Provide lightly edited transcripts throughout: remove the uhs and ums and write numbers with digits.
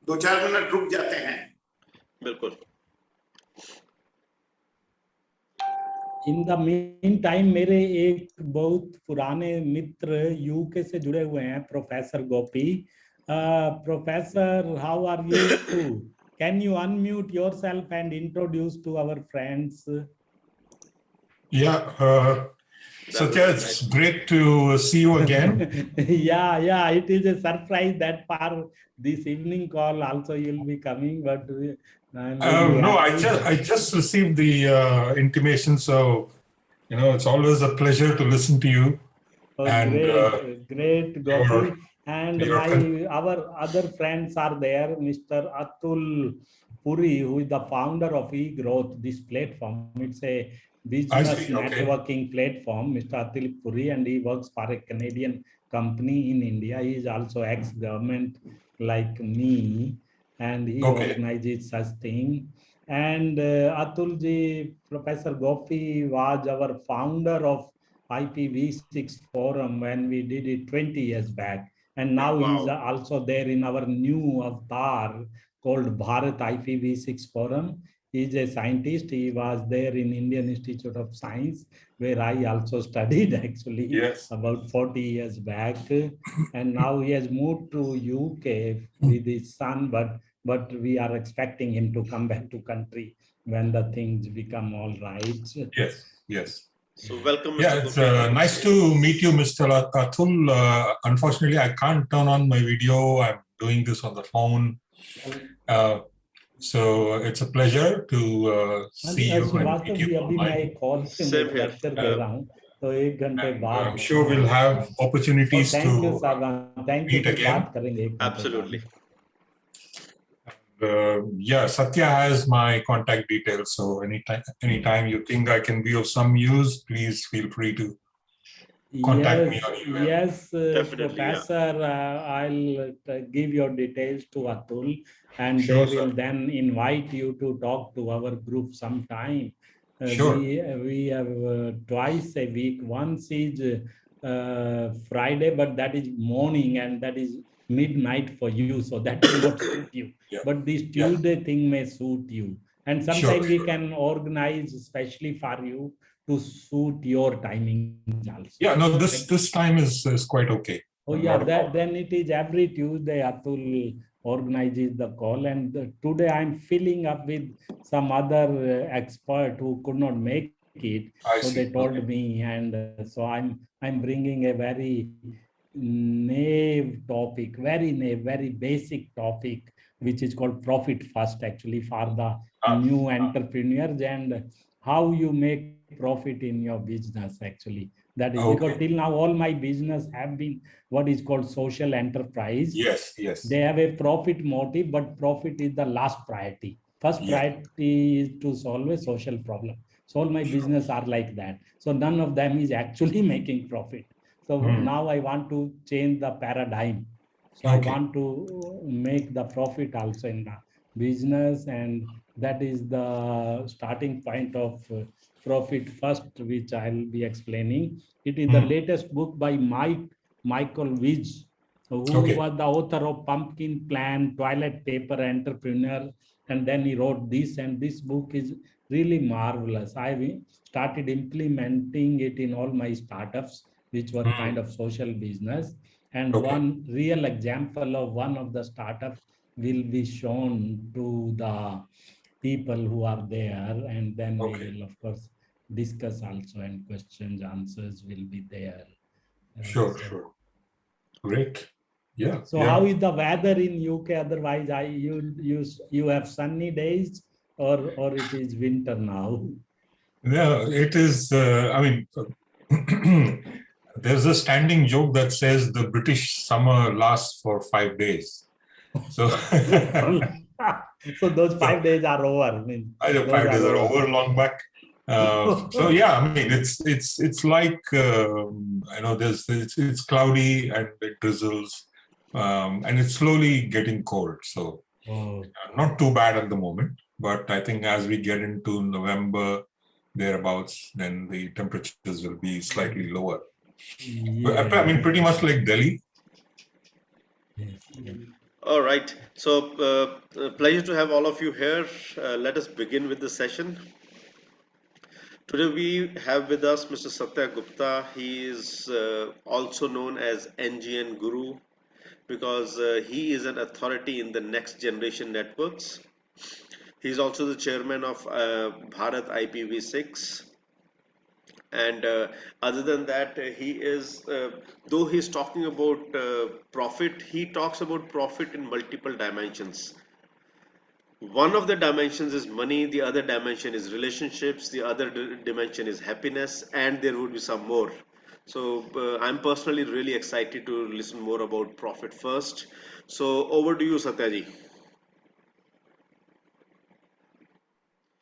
2-4 minute रुक जाते हैं। बिल्कुल। इन द मीन टाइम मेरे एक बहुत पुराने मित्र यूके से जुड़े हुए हैं, professor Gopi. Professor, how are you? Can you unmute yourself and introduce to our friends? Satya, it's great to see you again. Yeah, it is a surprise that for this evening call also you'll be coming, but No, I just received the intimation, so it's always a pleasure to listen to you. Oh, And, great, Gopi. And our other friends are there, Mr. Atul Puri, who is the founder of eGrowth, this platform. It's a business networking platform, Mr. Atul Puri, and he works for a Canadian company in India. He is also ex-government like me, and he organizes such thing. And Atulji, Professor Gopi was our founder of IPv6 forum when we did it 20 years back. And now he's also there in our new avatar called Bharat IPv6 forum. He's a scientist. He was there in Indian Institute of Science, where I also studied actually about 40 years back. And now he has moved to UK with his son, but we are expecting him to come back to country when the things become all right. Yes. So welcome, Mr. Yeah, it's nice to meet you, Mr. Atul. Unfortunately, I can't turn on my video. I'm doing this on the phone. So it's a pleasure to see you and meet you online. Same here. तो 1 घंटे बाद I'm sure we'll have opportunities to meet again. Absolutely. Satya has my contact details, so anytime you think I can be of some use, please feel free to contact me on email. Yes, Professor, I'll give your details to Atul, and they will then invite you to talk to our group sometime. We have twice a week. Once is Friday, but that is morning, and that is midnight for you, so that will not suit you. But this Tuesday thing may suit you, and sometimes we can organize especially for you to suit your timing also. No, this time is quite okay. Oh then it is every Tuesday Atul organizes the call, and today I'm filling up with some other expert who could not make it. So they told me, and so I'm bringing a very very basic topic, which is called profit first, actually, for the new entrepreneurs, and how you make profit in your business, actually. That is because till now all my business have been what is called social enterprise. Yes. They have a profit motive, but profit is the last priority. First priority is to solve a social problem. So all my business are like that. So none of them is actually making profit. So now I want to change the paradigm. So I want to make the profit also in the business, and that is the starting point of Profit First, which I'll be explaining. It is the latest book by Michael Wiedge, who was the author of Pumpkin Plan, Toilet Paper Entrepreneur, and then he wrote this, and this book is really marvelous. I started implementing it in all my startups, which were kind of social business. And one real example of one of the startups will be shown to the people who are there, and then we will, of course, discuss also, and questions, answers will be there. Sure. Great. So how is the weather in UK? Otherwise, you have sunny days, or it is winter now? Yeah, it is. There's a standing joke that says the British summer lasts for 5 days. So those 5 days are over. 5 days are over long back. So it's like it's cloudy and it drizzles, and it's slowly getting cold. So not too bad at the moment, but I think as we get into November thereabouts, then the temperatures will be slightly lower. Pretty much like Delhi. All right. So, pleasure to have all of you here. Let us begin with the session. Today we have with us Mr. Satya Gupta. He is also known as NGN Guru because he is an authority in the next generation networks. He is also the chairman of Bharat IPv6. And other than that, he is, though he's talking about profit, he talks about profit in multiple dimensions. One of the dimensions is money, the other dimension is relationships, the other dimension is happiness, and there would be some more. So I'm personally really excited to listen more about profit first. So over to you, Satyaji.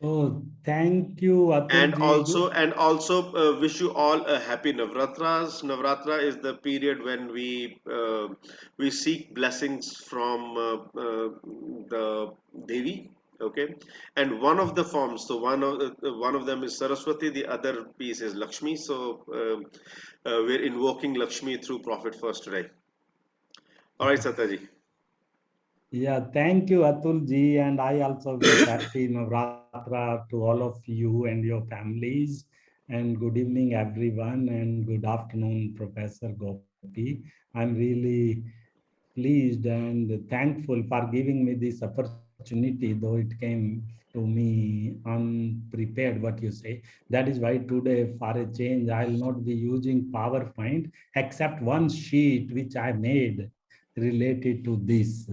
Oh, thank you, Atulji. And also wish you all a happy Navratras. Navratra is the period when we seek blessings from the Devi. Okay, and one of the forms. So one of them is Saraswati. The other piece is Lakshmi. So we're invoking Lakshmi through Prophet first today. All right, Satyaji. Yeah, thank you, Atulji. And I also wish happy Navratra to all of you and your families. And good evening, everyone. And good afternoon, Professor Gopi. I'm really pleased and thankful for giving me this opportunity, though it came to me unprepared, what you say. That is why today, for a change, I'll not be using PowerPoint, except one sheet which I made related to this.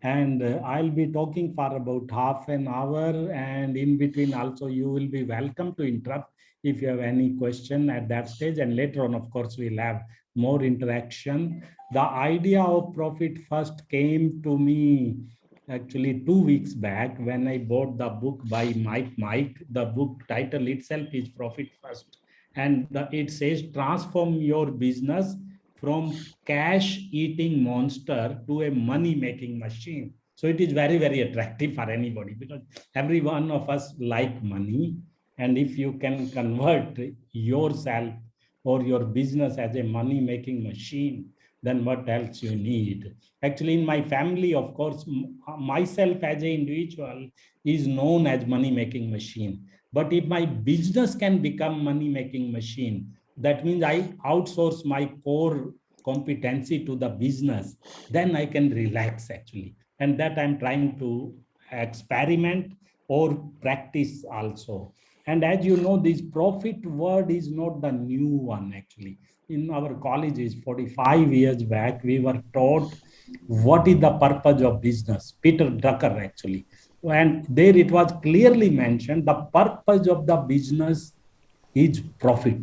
And I'll be talking for about half an hour, and in between also you will be welcome to interrupt if you have any question at that stage. And later on, of course, we'll have more interaction. The idea of profit first came to me actually 2 weeks back when I bought the book by Mike. The book title itself is Profit First. And it says, transform your business from cash eating monster to a money making machine. So it is very, very attractive for anybody because every one of us like money. And if you can convert yourself or your business as a money making machine, then what else you need? Actually, in my family, of course, myself as an individual is known as money making machine. But if my business can become money making machine, that means I outsource my core competency to the business, then I can relax actually. And that I'm trying to experiment or practice also. And as you know, this profit word is not the new one actually. In our colleges 45 years back, we were taught what is the purpose of business. Peter Drucker actually. And there it was clearly mentioned, the purpose of the business is profit.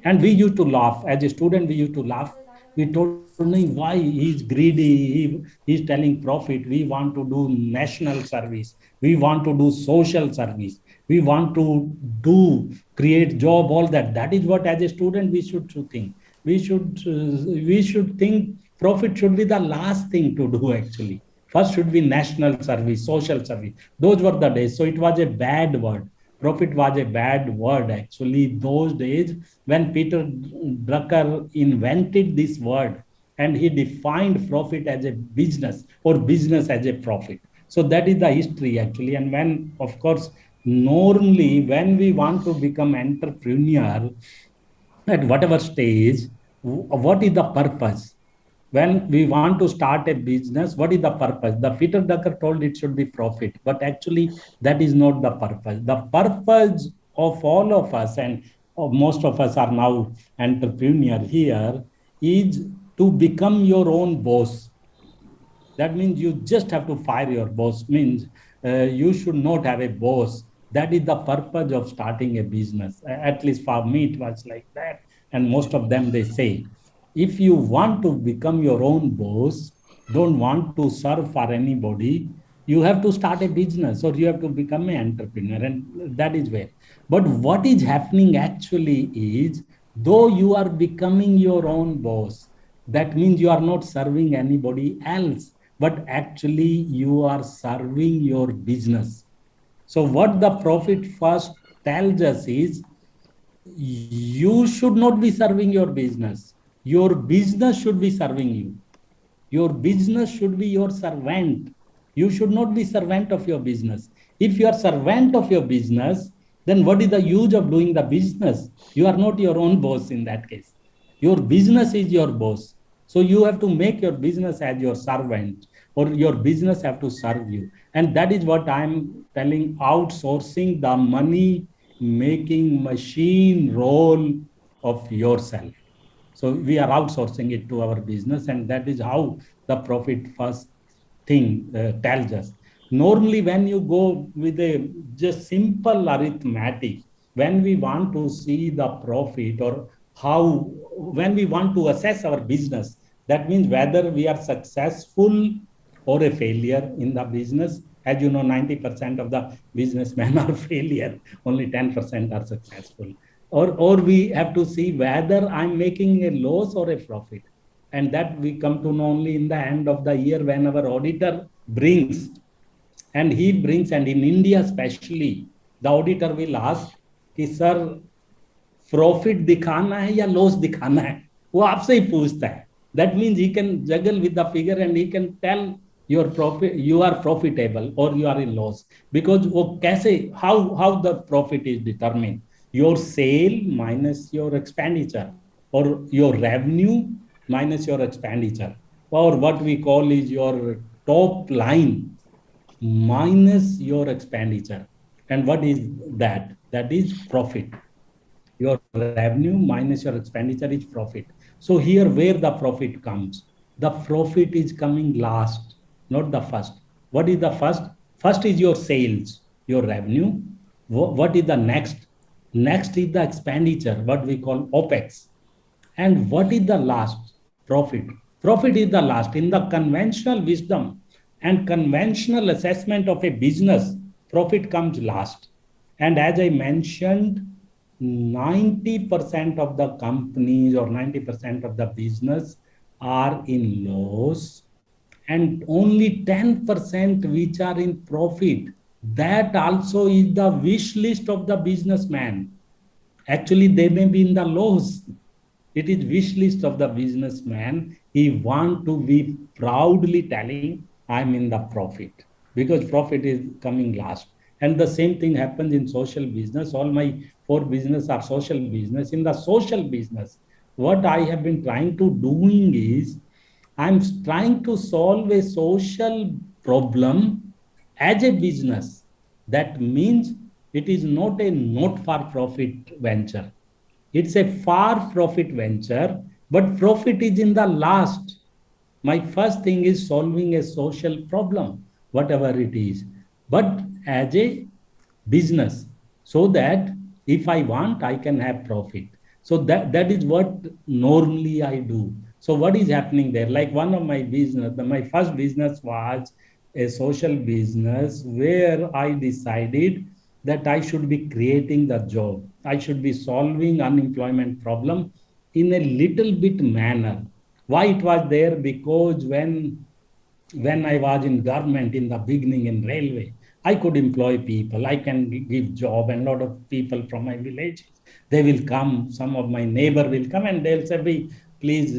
And we used to laugh. As a student, we used to laugh. We told him why he's greedy. He's telling profit. We want to do national service. We want to do social service. We want to create job, all that. That is what as a student we should think. We should think profit should be the last thing to do actually. First should be national service, social service. Those were the days. So it was a bad word. Profit was a bad word actually those days when Peter Drucker invented this word and he defined profit as a business or business as a profit. So that is the history actually. And when, of course, normally when we want to become entrepreneur at whatever stage, what is the purpose? When we want to start a business, what is the purpose? The Peter Drucker told it should be profit, but actually that is not the purpose. The purpose of all of us, and most of us are now entrepreneur here, is to become your own boss. That means you just have to fire your boss. Means you should not have a boss. That is the purpose of starting a business. At least for me, it was like that. And most of them, they say, if you want to become your own boss, don't want to serve for anybody, you have to start a business or you have to become an entrepreneur. And that is where. But what is happening actually is, though you are becoming your own boss, that means you are not serving anybody else, but actually you are serving your business. So what the Profit First tells us is, you should not be serving your business. Your business should be serving you. Your business should be your servant. You should not be servant of your business. If you are servant of your business, then what is the use of doing the business? You are not your own boss in that case. Your business is your boss. So you have to make your business as your servant, or your business have to serve you. And that is what I'm telling, outsourcing the money making machine role of yourself. So we are outsourcing it to our business, and that is how the profit first thing tells us. Normally, when you go with a just simple arithmetic, when we want to see the profit, or how, when we want to assess our business, that means whether we are successful or a failure in the business. As you know, 90% of the businessmen are failure, only 10% are successful. Or we have to see whether I'm making a loss or a profit. And that we come to know only in the end of the year when our auditor brings. And he brings, and in India especially, the auditor will ask, कि sir profit दिखाना है या loss दिखाना है, वो आपसे ही पूछता है. That means he can juggle with the figure and he can tell your profit, you are profitable or you are in loss. Because वो कैसे, how the profit is determined? Your sale minus your expenditure, or your revenue minus your expenditure, or what we call is your top line minus your expenditure. And what is that? That is profit. Your revenue minus your expenditure is profit. So here where the profit comes, the profit is coming last, not the first. What is the first? First is your sales, your revenue. What is the next? Next is the expenditure, what we call OPEX. And what is the last? Profit. Profit is the last. In the conventional wisdom and conventional assessment of a business, profit comes last. And as I mentioned, 90% of the companies or 90% of the business are in loss, and only 10% which are in profit. That also is the wish list of the businessman. Actually, they may be in the loss. It is wish list of the businessman. He want to be proudly telling, I'm in the profit, because profit is coming last. And the same thing happens in social business. All my 4 business are social business. In the social business, what I have been trying to doing is, I'm trying to solve a social problem as a business. That means it is not a not for profit venture. It's a far profit venture, but profit is in the last. My first thing is solving a social problem, whatever it is, but as a business, so that if I want, I can have profit. So that is what normally I do. So what is happening there? Like one of my business, my first business was a social business where I decided that I should be creating the job. I should be solving unemployment problem in a little bit manner. Why it was there? Because when I was in government in the beginning in railway, I could employ people. I can give job, and a lot of people from my village, they will come. Some of my neighbor will come and they'll say, "Bhai, please,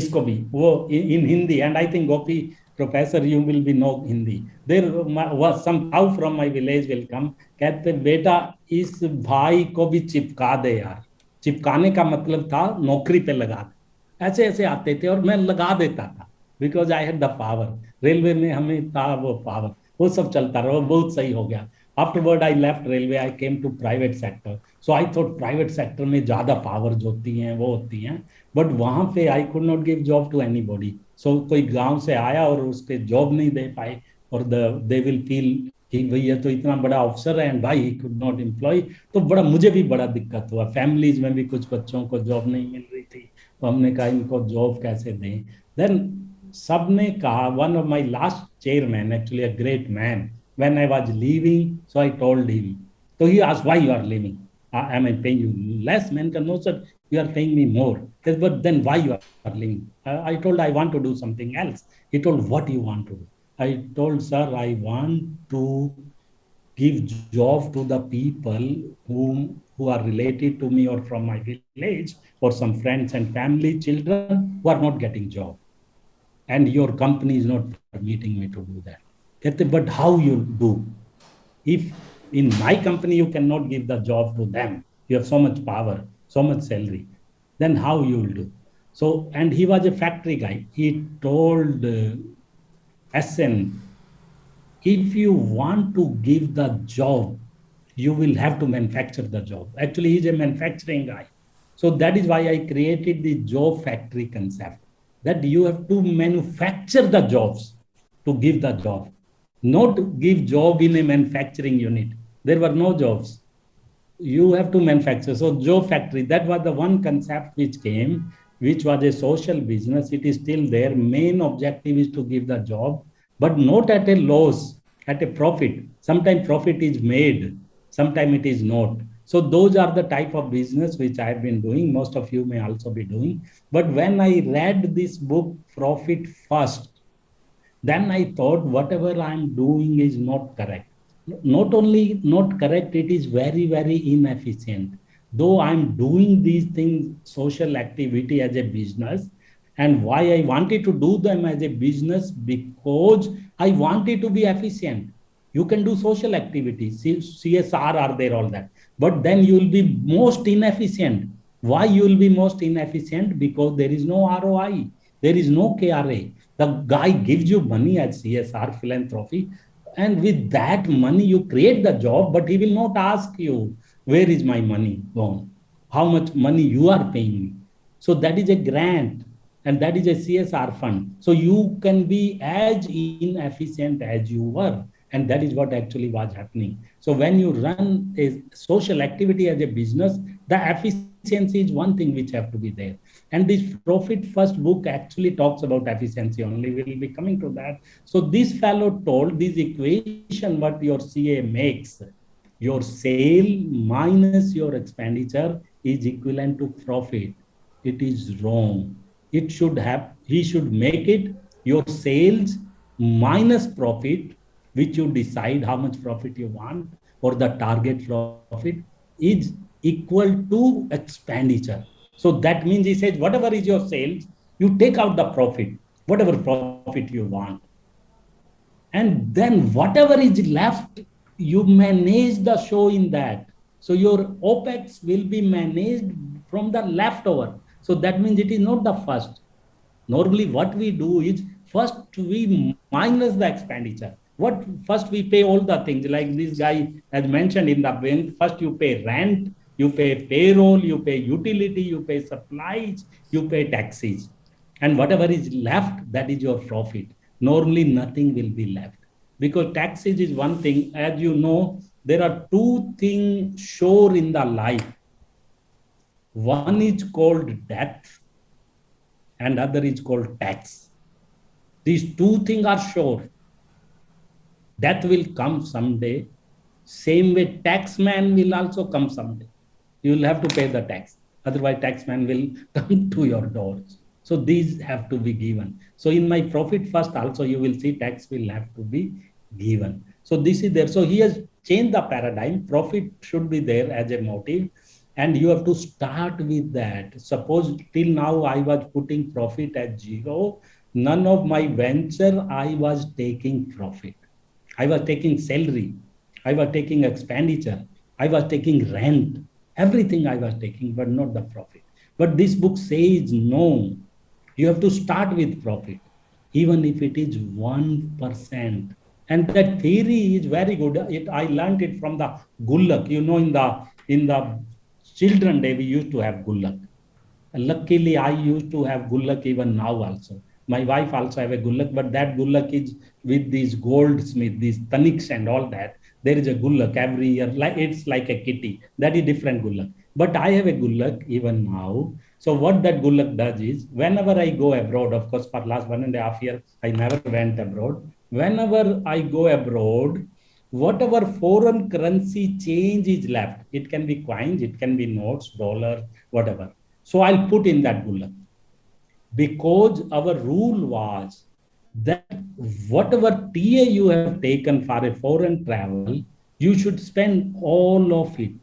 isko bhi." Wo in Hindi, and I think Gopi, professor, you will be know Hindi. There was some cow from my village will come. कहते बेटा इस भाई को भी चिपका दे यार. चिपकाने का मतलब था नौकरी पे लगा दे. ऐसे ऐसे आते थे और मैं लगा देता था, because I had the power. Railway में हमें था वो पावर, वो सब चलता रहा, बहुत सही हो गया. Afterward I left railway, I came to private sector. So I thought private sector में ज्यादा पावर जो होती हैं वो होती हैं, बट वहां पे I could not give job to anybody. So कोई गांव से आया और उसके जॉब नहीं दे पाए, और दे विल फील कि भैया तो इतना बड़ा ऑफिसर है एंड भाई ही कुड नॉट एम्प्लॉय. तो बड़ा मुझे भी बड़ा दिक्कत हुआ. फैमिलीज में भी कुछ बच्चों को जॉब नहीं मिल रही थी, तो हमने कहा इनको जॉब कैसे दें. देन सबने कहा, one of my last chairman, actually a great man, when I was leaving, so I told him. तो he asked why you are leaving, am I paying you less? Man, no sir, you are paying me more. Yes, but then why you are leaving? I told I want to do something else. He told, what you want to do? I told, sir, I want to give job to the people who are related to me or from my village, or some friends and family, children who are not getting job. and your company is not permitting me to do that. But how you do? If in my company you cannot give the job to them, you have so much power, so much salary, then how you will do? So, and he was a factory guy. He told SN, if you want to give the job, you will have to manufacture the job. Actually, he's a manufacturing guy. So that is why I created the job factory concept, that you have to manufacture the jobs to give the job, not give job in a manufacturing unit. There were no jobs. You have to manufacture. So job factory, that was the one concept which came, which was a social business. It is still there. Main objective is to give the job, but not at a loss, at a profit. Sometimes profit is made, sometimes it is not. So those are the type of business which I have been doing. Most of you may also be doing. But when I read this book, Profit First, then I thought whatever I'm doing is not correct. Not only not correct, it is very, very inefficient. Though I'm doing these things, social activity as a business, and why I wanted to do them as a business, because I wanted to be efficient. You can do social activities, CSR are there, all that, but then you will be most inefficient. Why you will be most inefficient? Because there is no ROI, there is no KRA. The guy gives you money as CSR philanthropy, and with that money you create the job, but he will not ask you, where is my money gone? How much money you are paying me? So that is a grant, and that is a CSR fund. So you can be as inefficient as you were. And that is what actually was happening. So when you run a social activity as a business, the efficiency is one thing which have to be there. And this Profit First book actually talks about efficiency only. We'll be coming to that. So this fellow told this equation, what your CA makes, your sale minus your expenditure is equivalent to profit. It is wrong. It should have, he should make it your sales minus profit, which you decide how much profit you want, or the target profit is equal to expenditure. So that means he says, whatever is your sales, you take out the profit, whatever profit you want. And then whatever is left, you manage the show in that. So your OPEX will be managed from the leftover. So that means it is not the first. Normally what we do is first we minus the expenditure. What first we pay all the things, like this guy has mentioned in the bill. First you pay rent, you pay payroll, you pay utility, you pay supplies, you pay taxes. And whatever is left, that is your profit. Normally nothing will be left, because taxes is one thing. As you know, there are two things sure in the life. One is called death and other is called tax. These two things are sure. Death will come someday. Same way, taxman will also come someday. You will have to pay the tax. Otherwise, taxman will come to your doors. So these have to be given. So in my Profit First also, you will see tax will have to be given. So this is there. So he has changed the paradigm. Profit should be there as a motive. And you have to start with that. Suppose till now I was putting profit at zero. None of my venture I was taking profit. I was taking salary. I was taking expenditure. I was taking rent. Everything I was taking, but not the profit. But this book says no. You have to start with profit, even if it is 1%. And that theory is very good. I learned it from the Gullak. You know, in the children day, we used to have Gullak. Luckily, I used to have Gullak even now also. My wife also have a Gullak, but that Gullak is with these goldsmith, these taniks and all that. There is a Gullak every year. It's like a kitty. That is different Gullak. But I have a Gullak even now. So what that Gullak does is, whenever I go abroad, of course, for last 1.5 years, I never went abroad. Whenever I go abroad, whatever foreign currency change is left, it can be coins, it can be notes, dollar, whatever. So I'll put in that Gullak. Because our rule was that whatever TA you have taken for a foreign travel, you should spend all of it.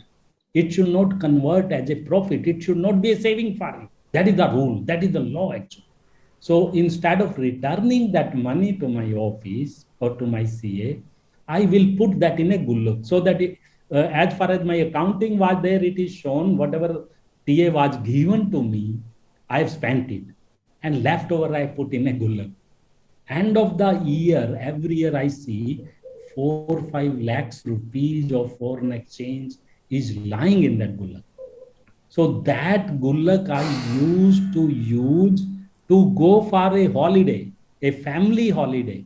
It should not convert as a profit. It should not be a saving for you. That is the rule. That is the law, actually. So instead of returning that money to my office or to my CA, I will put that in a gulluk so that as far as my accounting was there, it is shown whatever TA was given to me, I have spent it, and leftover I put in a gulluk. End of the year, every year I see 4-5 lakhs rupees of foreign exchange is lying in that gullak. So that gullak I used to use to go for a holiday, a family holiday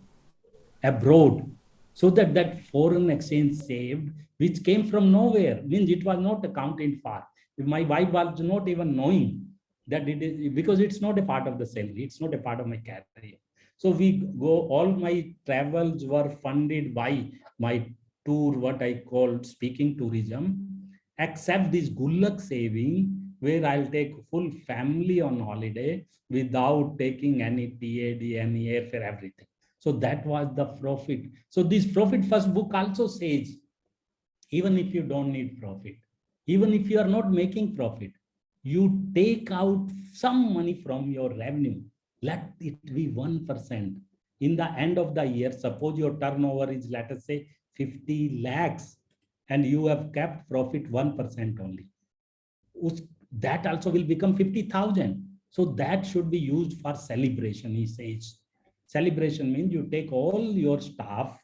abroad, so that that foreign exchange saved, which came from nowhere, means it was not accounted for. My wife was not even knowing that it is, because it's not a part of the salary, it's not a part of my career. So we go, all my travels were funded by my tour, what I call speaking tourism, except this gullak saving, where I'll take full family on holiday without taking any TAD, any airfare, everything. So that was the profit. So this profit first book also says, even if you don't need profit, even if you are not making profit, you take out some money from your revenue. Let it be 1%. In the end of the year, suppose your turnover is, let us say, 50 lakhs, and you have kept profit 1% only. That also will become 50,000. So that should be used for celebration, he says. Celebration means you take all your staff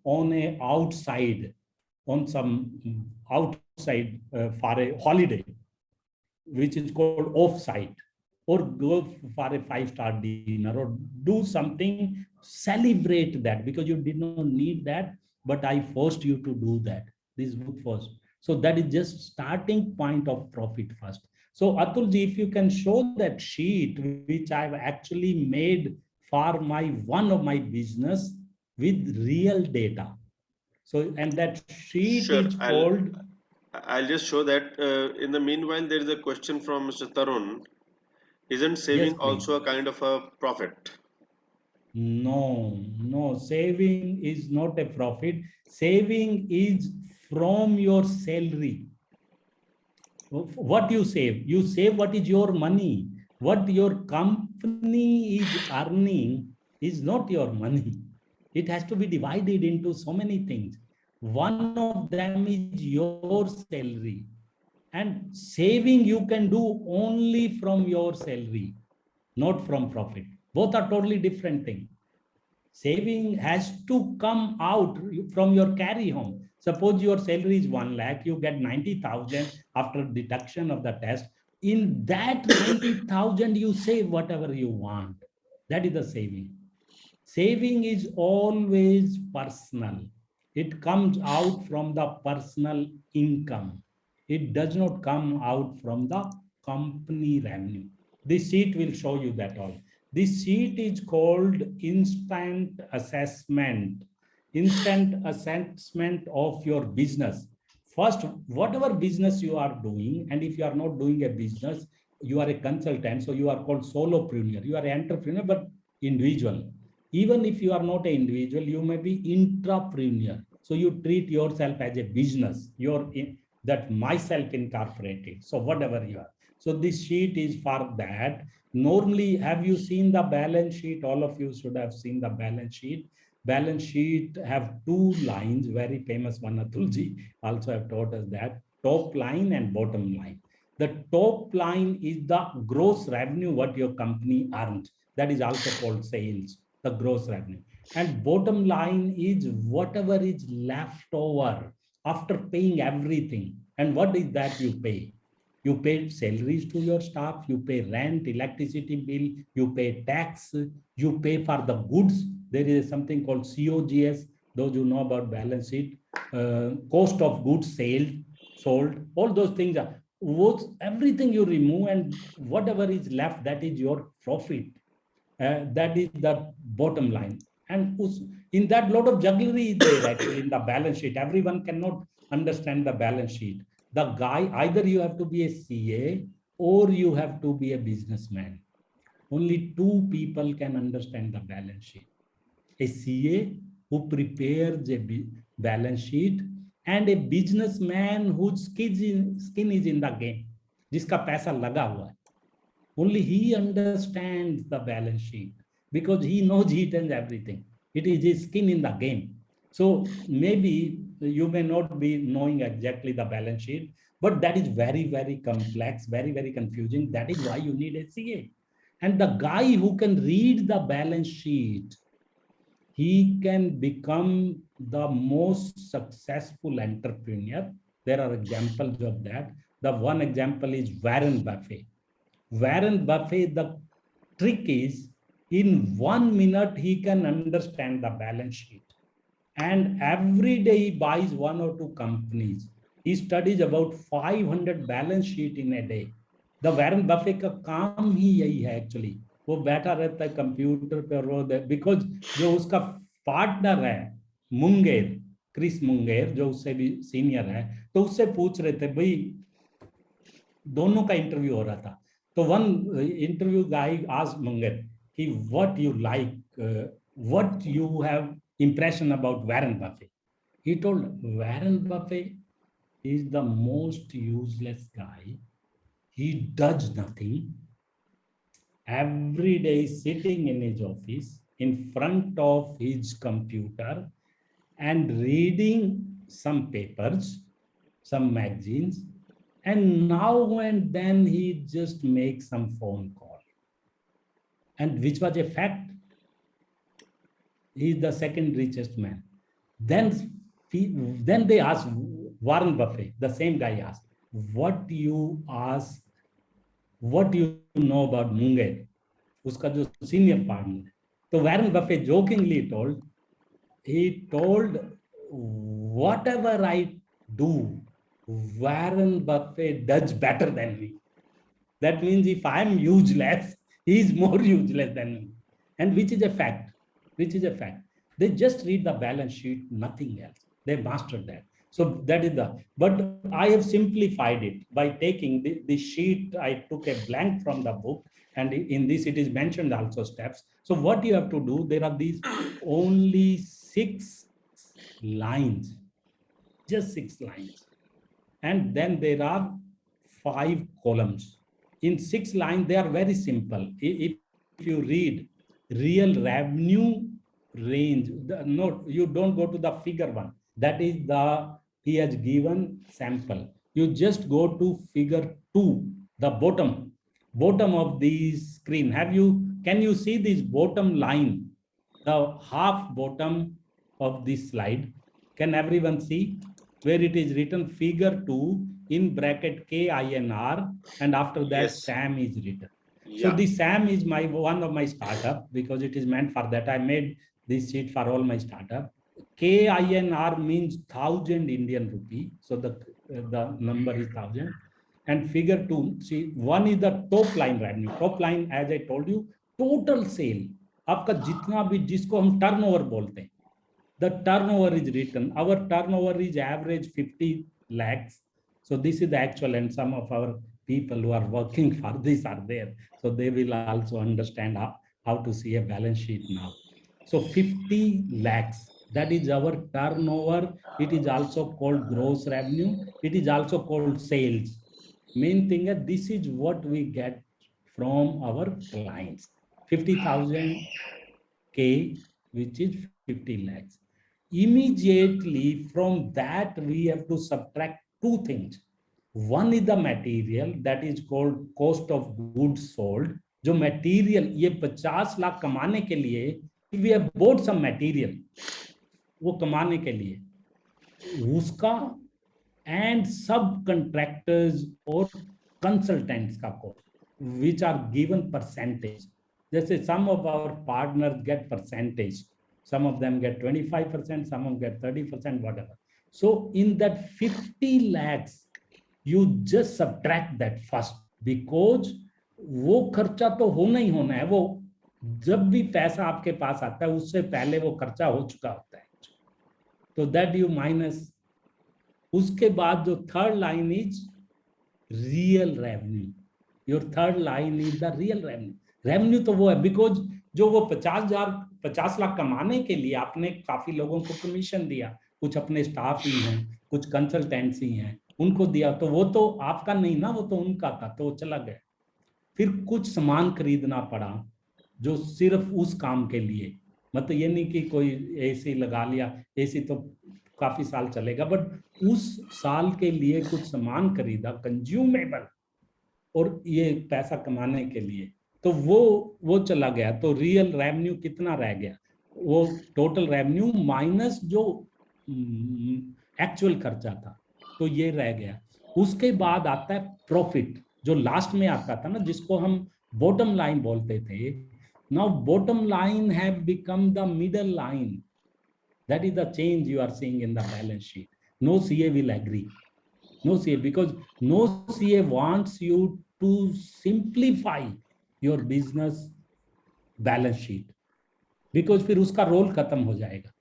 on a outside, on some outside for a holiday, which is called off-site, or go for a 5-star dinner, or do something, celebrate that, because you did not need that, but I forced you to do that. This book first. So that is just starting point of profit first. So Atulji, if you can show that sheet, which I've actually made for my one of my business with real data. So, and that sheet Sure, is called. I'll just show that. In the meanwhile, there is a question from Mr. Tarun. Isn't Yes, saving please. also a kind of a profit? No, saving is not a profit. Saving is from your salary. What you save what is your money. What your company is earning is not your money. It has to be divided into so many things. One of them is your salary. And saving you can do only from your salary, not from profit. Both are totally different things. Saving has to come out from your carry home. Suppose your salary is 1 lakh, you get 90,000 after deduction of the test. In that 90,000, you save whatever you want. That is the saving. Saving is always personal. It comes out from the personal income. It does not come out from the company revenue. This sheet will show you that all. This sheet is called instant assessment. Instant assessment of your business. First, whatever business you are doing, and if you are not doing a business, you are a consultant, so you are called solopreneur. You are an entrepreneur, but individual. Even if you are not an individual, you may be intrapreneur. So you treat yourself as a business. You're in, that myself incorporated. So whatever you are. So this sheet is for that. Normally, have you seen the balance sheet? All of you should have seen the balance sheet. Balance sheet have two lines, very famous one, Atulji also have taught us that, top line and bottom line. The top line is the gross revenue, what your company earns. That is also called sales, the gross revenue. And bottom line is whatever is left over after paying everything. And what is that you pay? You pay salaries to your staff, you pay rent, electricity bill, you pay tax, you pay for the goods. There is something called COGS, those who know about balance sheet, cost of goods sold, all those things are, everything you remove, and whatever is left, that is your profit. That is the bottom line. And in that, lot of jugglery is there actually in the balance sheet. Everyone cannot understand the balance sheet. The guy, either you have to be a CA or you have to be a businessman. Only two people can understand the balance sheet. A CA who prepares a balance sheet, and a businessman whose skin is in the game, जिसका पैसा लगा हुआ है. Only he understands the balance sheet because he knows he turns everything. It is his skin in the game. So maybe you may not be knowing exactly the balance sheet, but that is very, very complex, very, very confusing. That is why you need a CA. And the guy who can read the balance sheet, he can become the most successful entrepreneur. There are examples of that. The one example is Warren Buffett. Warren Buffett, the trick is in 1 minute, he can understand the balance sheet. And every day he buys one or two companies. He studies about 500 balance sheet in a day. The Warren Buffett का काम ही यही है actually. वो बैठा रहता है computer पे रोज, because जो उसका पार्टनर है मुंगेर, क्रिस मुंगेर, जो उससे भी सीनियर है, तो उससे पूछ रहे थे भाई, दोनों का इंटरव्यू हो रहा था. तो वन इंटरव्यू गाय आस्क्ड मुंगेर कि what you like, what you have impression about Warren Buffett. He told Warren Buffett is the most useless guy. He does nothing. Every day sitting in his office in front of his computer and reading some papers, some magazines, and now and then he just makes some phone call. And which was a fact. He is the second richest man. Then they asked Warren Buffett, the same guy asked, what do you know about Munger? Uska jo senior partner. So Warren Buffett jokingly told, whatever I do, Warren Buffett does better than me. That means if I'm useless, he is more useless than me. And which is a fact. They just read the balance sheet, nothing else. They mastered that. So that is but I have simplified it by taking the sheet. I took a blank from the book, and in this it is mentioned also steps. So what you have to do, there are these only 6 lines, just 6 lines. And then there are 5 columns. In 6 lines, they are very simple. If you read real revenue range, you don't go to the figure one. That is he has given sample. You just go to figure 2, the bottom of the screen. Can you see this bottom line, the half bottom of this slide? Can everyone see where it is written figure 2 in bracket KINR, and after that yes. SAM is written. Yeah. So the SAM is one of my startup, because it is meant for that. I made this sheet for all my startup. KINR means 1,000 Indian rupee. So the number is 1,000. And figure 2, see, one is the top line revenue. Top line, as I told you, total sale. आपका जितना भी, जिसको हम turnover बोलते हैं, the turnover is written. Our turnover is average 50 lakhs. So this is the actual, and some of our people who are working for this are there. So they will also understand how to see a balance sheet now. So 50 lakhs, that is our turnover. It is also called gross revenue. It is also called sales. Main thing is, this is what we get from our clients. 50,000 K, which is 50 lakhs. Immediately from that, we have to subtract 2 things. One is the material, that is called cost of goods sold. जो material, ये 50 लाख कमाने के लिए, we have bought some material, वो कमाने के लिए, उसका and subcontractors or consultants का cost, which are given percentage. जैसे some of our partners get percentage. Some of them get 25%, some of them get 30%, whatever. So in that 50 lakhs, you just subtract that first, because वो खर्चा तो होना ही होना है. वो जब भी पैसा आपके पास आता है, उससे पहले वो खर्चा हो चुका होता है. तो that you minus. उसके बाद जो third line is real revenue. Your third line is the real revenue. Revenue तो वो है, because जो वो 50 लाख कमाने के लिए आपने काफी लोगों को कमीशन दिया, कुछ अपने स्टाफ ही हैं, कुछ कंसल्टेंसी हैं, उनको दिया, तो वो तो आपका नहीं ना, वो तो उनका था, तो वो चला गया. फिर कुछ सामान खरीदना पड़ा जो सिर्फ उस काम के लिए, मतलब ये नहीं कि कोई एसी लगा लिया, एसी तो काफी साल चलेगा, बट उस साल के लिए कुछ सामान खरीदा कंज्यूमेबल, और ये पैसा कमाने के लिए, तो वो चला गया। तो रियल रेवेन्यू कितना रह गया? वो टोटल रेवेन्यू माइनस जो एक्चुअल खर्चा था, तो ये रह गया। उसके बाद आता है प्रॉफिट, जो लास्ट में आता था ना, जिसको हम बॉटम लाइन बोलते थे। Now bottom line have become the middle line. That is the change you are seeing in the balance sheet. No CA will agree. No CA, because no CA wants you to simplify your business balance sheet, because फिर उसका role खत्म हो जाएगा।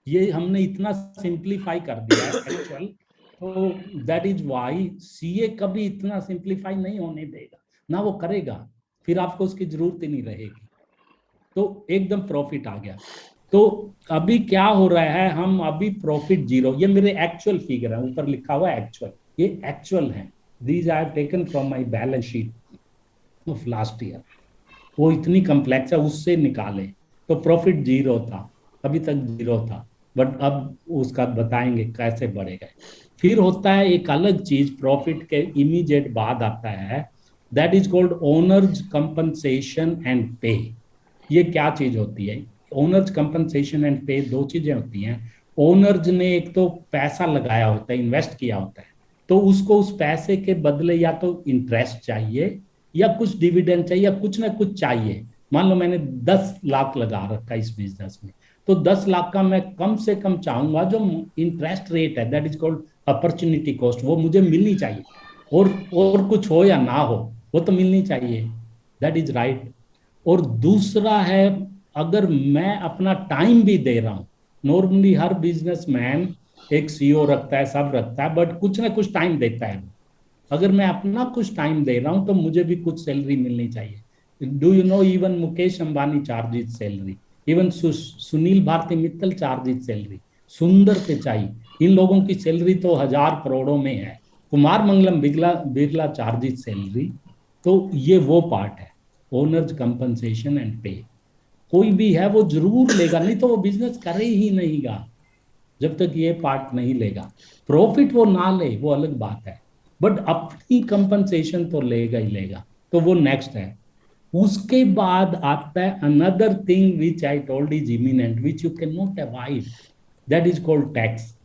ये हमने इतना simplify कर दिया है एक्चुअल, तो दैट इज वाई सीए कभी इतना सिंप्लीफाई नहीं होने देगा, ना वो करेगा, फिर आपको उसकी जरूरत ही नहीं रहेगी। तो एकदम प्रॉफिट आ गया। तो अभी क्या हो रहा है, हम अभी प्रॉफिट जीरो, ये मेरे एक्चुअल फिगर है, ऊपर लिखा हुआ है एक्चुअल, ये एक्चुअल है। These I have taken from my balance sheet of last year. वो इतनी कम्प्लेक्स है, उससे निकाले तो प्रॉफिट जीरो था, अभी तक जीरो था, बट अब उसका बताएंगे कैसे बढ़ेगा। फिर होता है एक अलग चीज, प्रॉफिट के इमीडिएट बाद आता है, that is called owners compensation and पे। ये क्या चीज होती है? ओनर्स कंपनसेशन एंड पे दो चीजें होती हैं। ओनर्स ने एक तो पैसा लगाया होता है, इन्वेस्ट किया होता है, तो उसको उस पैसे के बदले या तो इंटरेस्ट चाहिए या कुछ डिविडेंड चाहिए या कुछ ना कुछ चाहिए। मान लो मैंने 10 लाख लगा रखा इस बिजनेस में, तो 10 लाख का मैं कम से कम चाहूंगा जो इंटरेस्ट रेट है, that is called opportunity cost, वो मुझे मिलनी चाहिए, और कुछ हो या ना हो वो तो मिलनी चाहिए, दैट इज राइट। और दूसरा है, अगर मैं अपना टाइम भी दे रहा हूं, नॉर्मली हर बिजनेसमैन एक सीईओ रखता है, सब रखता है, बट कुछ ना कुछ टाइम देता है। अगर मैं अपना कुछ टाइम दे रहा हूं तो मुझे भी कुछ सैलरी मिलनी चाहिए। Do you know, even Mukesh Ambani charges salary, even Sunil Bharti Mittal charges salary, Sundar Pichai, इन लोगों की सैलरी तो हजार करोड़ों में है, कुमार मंगलम बिरला चार्जेस सैलरी। तो ये वो पार्ट है, ओनर्स कंपनसेशन एंड पे। कोई भी है वो जरूर लेगा, नहीं तो वो बिजनेस करे ही नहींगा जब तक ये पार्ट नहीं लेगा। प्रॉफिट वो ना ले वो अलग बात है, बट अपनी कंपनसेशन तो लेगा ही लेगा। तो वो नेक्स्ट है। उसके बाद आता है another thing which I told is imminent, which you can not avoid, that is called tax.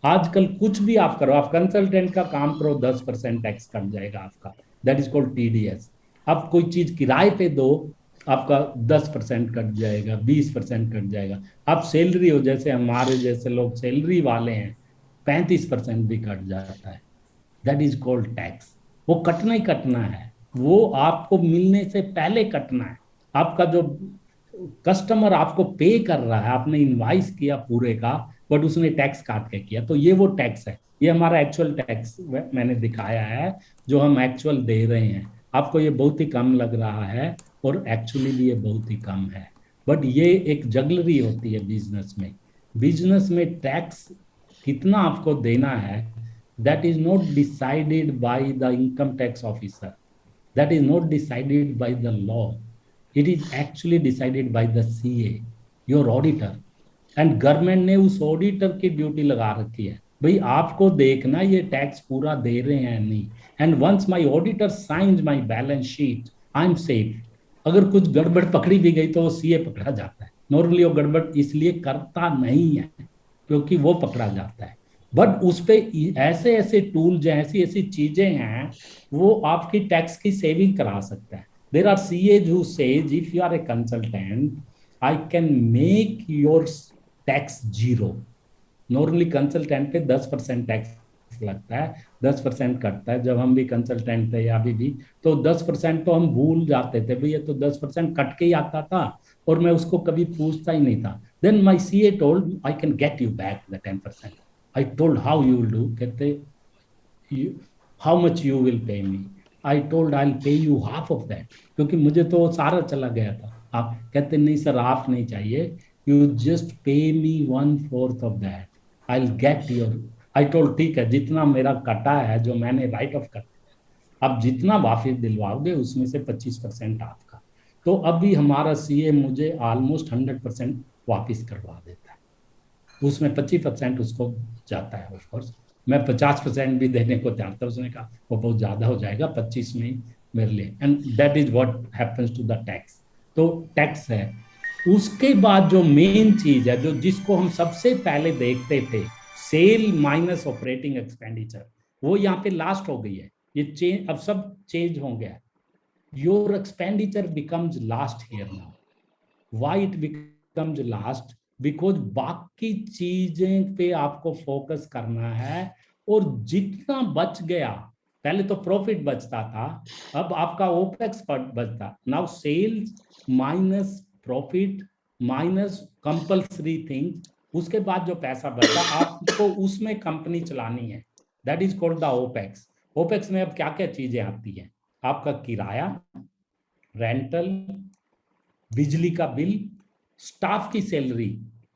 आजकल कुछ भी आप करो, आप कंसल्टेंट का काम करो, 10% टैक्स कट जाएगा आपका, दैट इज कॉल्ड टीडीएस। आप कोई चीज किराए पे दो, आपका 10% कट जाएगा, 20% कट जाएगा। आप सैलरी हो, जैसे हमारे जैसे लोग सैलरी वाले हैं, 35% भी कट जाता है, दैट इज कॉल्ड टैक्स। वो कटना ही कटना है, वो आपको मिलने से पहले कटना है। आपका जो कस्टमर आपको पे कर रहा है, आपने इनवाइस किया पूरे का, बट उसने टैक्स काट के किया, तो ये वो टैक्स है। ये हमारा एक्चुअल टैक्स मैंने दिखाया है, जो हम एक्चुअल दे रहे हैं। आपको ये बहुत ही कम लग रहा है, और एक्चुअली भी ये बहुत ही कम है, बट ये एक जगलरी होती है बिजनेस में। बिजनेस में टैक्स कितना आपको देना है, that is not decided by the income tax officer, that is not decided by the law, it is actually decided by the CA, your auditor। And government ने उस ऑडिटर की duty लगा रखी है, भाई आपको देखना ये टैक्स पूरा दे रहे हैं नहीं। And once my auditor signs my balance sheet, I am safe. अगर कुछ गड़बड़ पकड़ी भी गई तो वो सीए पकड़ा जाता है। नॉर्मली वो गड़बड़ इसलिए करता नहीं है क्योंकि वो पकड़ा जाता है, बट उस पे ऐसे ऐसे टूल्स हैं, ऐसी ऐसी चीजें हैं, वो आपकी टैक्स की सेविंग करा सकता है। There are CAs who says if you are a consultant I can make your tax zero. Normally consultant pay 10% tax लगता है, 10% कटता है। जब हम भी कंसल्टेंट थे या अभी भी, तो 10% तो हम भूल जाते थे, भैया तो 10% कट के ही आता था, और मैं उसको कभी पूछता ही नहीं था। Then my CA told I can get you back the 10%। I told how you will do, कहते how much you will pay me, I told I'll pay you half of that, क्योंकि मुझे तो सारा चला गया था। आप कहते नहीं सर हाफ नहीं चाहिए, you just pay me 1/4 of that, I'll get your। I told ठीक है, जितना मेरा कटा है जो मैंने राइट ऑफ कर, आप जितना वापस दिलवाओगे उसमें से 25% आपका। तो अभी हमारा सीए मुझे ऑलमोस्ट 100% वापस करवा देता है, उसमें 25% उसको जाता है। ऑफ कोर्स मैं 50% भी देने को तैयार था, उसने कहा वो बहुत ज्यादा हो जाएगा, 25 में ही मेरे लिए। And that is what happens to the tax. तो टैक्स है। उसके बाद जो मेन चीज है, जो जिसको हम सबसे पहले देखते थे, सेल माइनस ऑपरेटिंग एक्सपेंडिचर, वो यहाँ पे लास्ट हो गई है। ये चेंज, अब सब चेंज हो गया। Your expenditure becomes last here now. Why it becomes last? Because बाकी चीजें पे आपको फोकस करना है, और जितना बच गया, पहले तो प्रॉफिट बचता था, अब आपका ओपेक्स बचता। Now sales minus profit minus compulsory things, उसके बाद जो पैसा बचा आपको उसमें कंपनी चलानी है, that is called the opex. Opex में अब क्या क्या चीजें आती हैं? आपका किराया, रेंटल, बिजली का बिल, स्टाफ की सैलरी,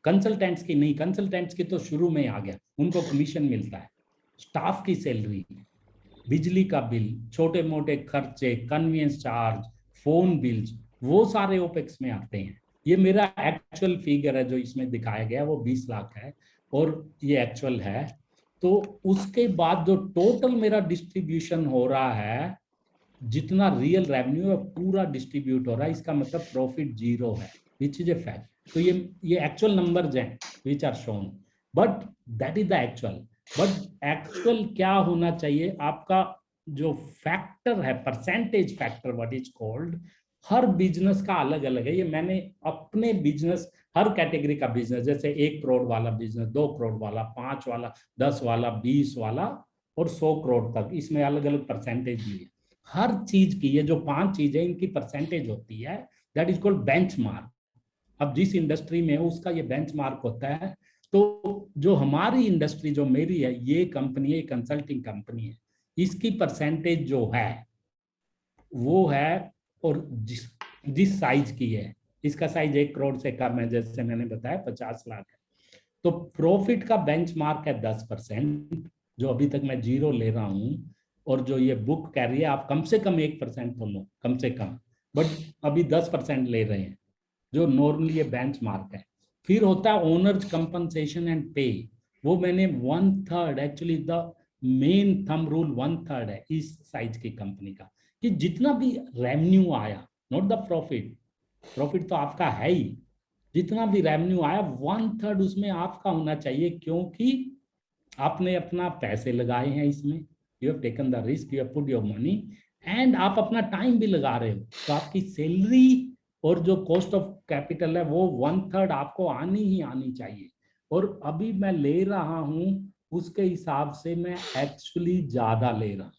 कंसल्टेंट्स की नहीं, कंसल्टेंट्स की तो शुरू में आ गया, उनको कमीशन मिलता है। स्टाफ की सैलरी, बिजली का बिल, छोटे मोटे खर्चे, कन्वीनियंस चार्ज, फोन बिल्स, वो सारे ओपेक्स में आते हैं। ये मेरा एक्चुअल फिगर है जो इसमें दिखाया गया, वो 20 लाख है और ये एक्चुअल है। तो उसके बाद जो टोटल मेरा डिस्ट्रीब्यूशन हो रहा है, जितना रियल रेवेन्यू है पूरा डिस्ट्रीब्यूट हो रहा है, इसका मतलब प्रॉफिट जीरो है, विच इज ए फैक्ट। तो ये एक्चुअल नंबर्स हैं which are shown, but that is the actual. But actual क्या होना चाहिए आपका? जो फैक्टर है, percentage factor what is called, हर बिजनेस का अलग अलग है। ये मैंने अपने बिजनेस, हर कैटेगरी का बिजनेस, जैसे 1 करोड़ वाला बिजनेस, 2 करोड़ वाला, 5 वाला, 10 वाला, 20 वाला और 100 करोड़ तक, इसमें अलग अलग परसेंटेज ली है। हर चीज की, ये जो 5 चीजें इनकी परसेंटेज होती है, दैट इज कॉल्ड बेंचमार्क। अब जिस इंडस्ट्री में है उसका ये बेंचमार्क होता है। तो जो हमारी इंडस्ट्री, जो मेरी है, ये कंपनी है, कंसल्टिंग कंपनी है, इसकी परसेंटेज जो है वो है, और जिस साइज की है, इसका साइज 1 करोड़ से कम है, जैसे मैंने बताया 50 लाख है। तो प्रॉफिट का बेंचमार्क है 10%, जो अभी तक मैं जीरो ले रहा हूं, और जो ये बुक कह रही है आप कम से कम 1% तो लो, कम से कम, बट अभी 10% ले रहे हैं, जो नॉर्मली ये बेंचमार्क है। फिर होता है ओनर्स कंपनसेशन एंड पे, वो मैंने 1/3, actually the main thumb rule 1/3 है इस साइज की कंपनी का, कि जितना भी रेवेन्यू आया, नॉट द प्रॉफिट, प्रॉफिट तो आपका है ही, जितना भी रेवेन्यू आया 1/3 उसमें आपका होना चाहिए, क्योंकि आपने अपना पैसे लगाए हैं इसमें, you have taken the risk, you have put your money, and आप अपना टाइम भी लगा रहे हो। तो आपकी सैलरी और जो कॉस्ट ऑफ कैपिटल है वो 1/3 आपको आनी ही आनी चाहिए। और अभी मैं ले रहा हूं उसके हिसाब से मैं एक्चुअली ज्यादा ले रहा हूं,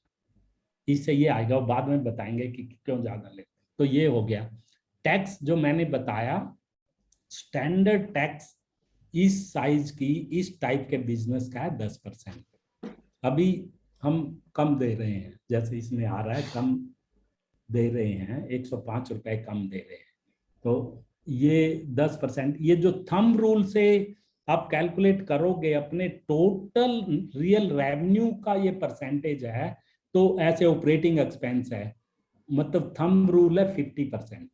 इससे ये आएगा, और बाद में बताएंगे कि क्यों ज्यादा ले। तो ये हो गया टैक्स जो मैंने बताया। स्टैंडर्ड टैक्स इस साइज की, इस टाइप के बिजनेस का है 10%। अभी हम कम दे रहे हैं, जैसे इसमें आ रहा है कम दे रहे हैं, 105 रुपए कम दे रहे हैं। तो ये 10%, ये जो थंब रूल से आप कैलकुलेट करोगे अपने टोटल रियल रेवेन्यू का ये परसेंटेज है, तो ऐसे ऑपरेटिंग एक्सपेंस है, मतलब थंब रूल है 50%,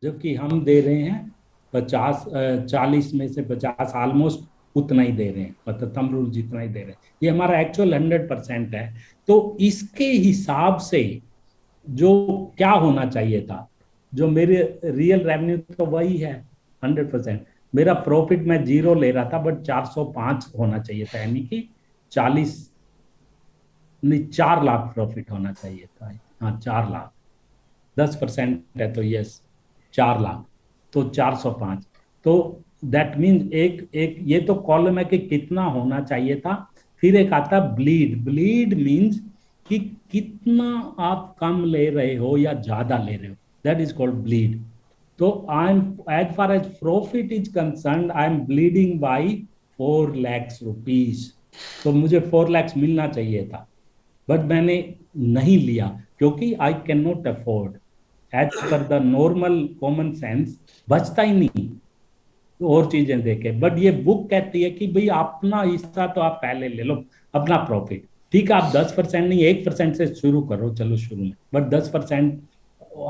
जबकि हम दे रहे हैं 40 में से 50, ऑलमोस्ट उतना ही दे रहे हैं, मतलब थंब रूल जितना ही दे रहे हैं। ये हमारा एक्चुअल 100% है। तो इसके हिसाब से जो क्या होना चाहिए था, जो मेरे रियल रेवेन्यू तो वही है 100%, मेरा प्रॉफिट मैं जीरो ले रहा था, बट 405 होना चाहिए था, यानी कि 40 नहीं 4 लाख प्रॉफिट होना चाहिए था। हाँ 4 लाख, 10% है तो यस 4 लाख, तो 405। तो दैट मीन्स एक एक ये तो कॉलम है कि कितना होना चाहिए था। फिर एक आता ब्लीड, ब्लीड मीन्स कि कितना आप कम ले रहे हो या ज्यादा ले रहे हो, दैट इज कॉल्ड ब्लीड। तो I am, as far as profit is concern, I am bleeding by 4 lakh rupees. तो मुझे 4 लाख मिलना चाहिए था, बट मैंने नहीं लिया, क्योंकि I can not afford, as per the normal common sense बचता ही नहीं तो और चीजें देखे। बट ये बुक कहती है कि भाई अपना हिस्सा तो आप पहले ले लो, अपना प्रॉफिट, ठीक है, आप 10% नहीं 1% से शुरू करो, चलो शुरू में, बट 10%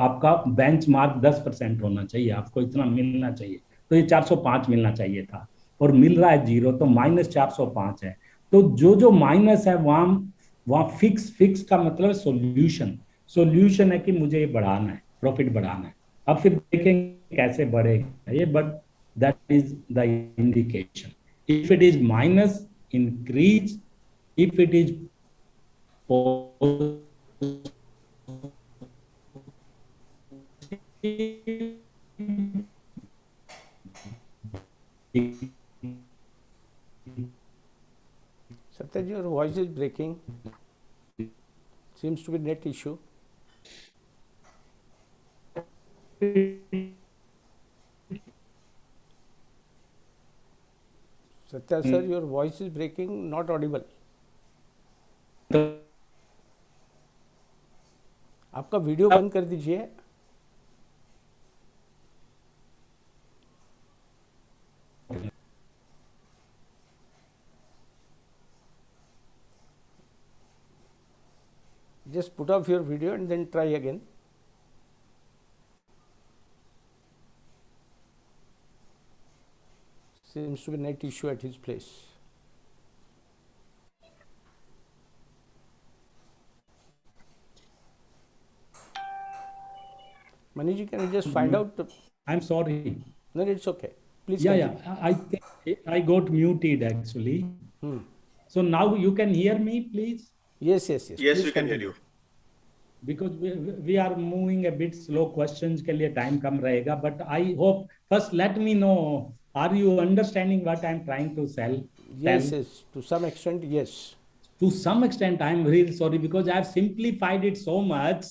आपका बेंच मार्क 10% होना चाहिए, आपको इतना मिलना चाहिए। तो ये 405 मिलना चाहिए था और मिल रहा है 0, तो -405 है। तो जो जो माइनस है वहां वहां फिक्स का मतलब सोल्यूशन है कि मुझे ये बढ़ाना है, प्रॉफिट बढ़ाना है। अब फिर देखेंगे कैसे बढ़ेगा ये, but that is the indication. If it is minus, increase, if it is Satyaj, your voice is breaking. Seems to be net issue. Satyaj sir, your voice is breaking, not audible. आपका video बंद कर दीजिए। Just put off your video and then try again. Seems to be net issue at his place. Maniji, can you just find out? I'm sorry. No, it's okay. Please Yeah, continue. yeah. I think I got muted actually. So now you can hear me, please, Yes. Yes, Please we can hear continue. you. because we are moving a bit slow. Questions के लिए time कम रहेगा, but I hope first let me know, are you understanding what I'm trying to tell? Yes. To some extent, yes. To some extent, I'm really sorry because I've simplified it so much.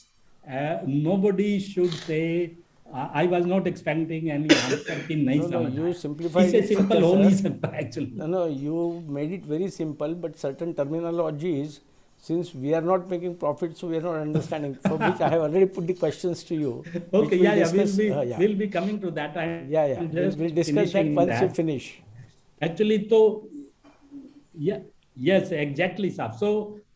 Nobody should say I was not expecting any answer कि नहीं No, समझ you आया। simplified इससे it, simple Satya हो नहीं sir. सकता actually. No, you made it very simple, but certain terminologies, since we are not making profit, so we are not understanding, for which I have already put the questions to you. Okay, we'll yeah, discuss, we'll be coming to that. Yeah. I'm just We'll discuss that finishing once you that. finish. Actually, तो yes, exactly साहब. So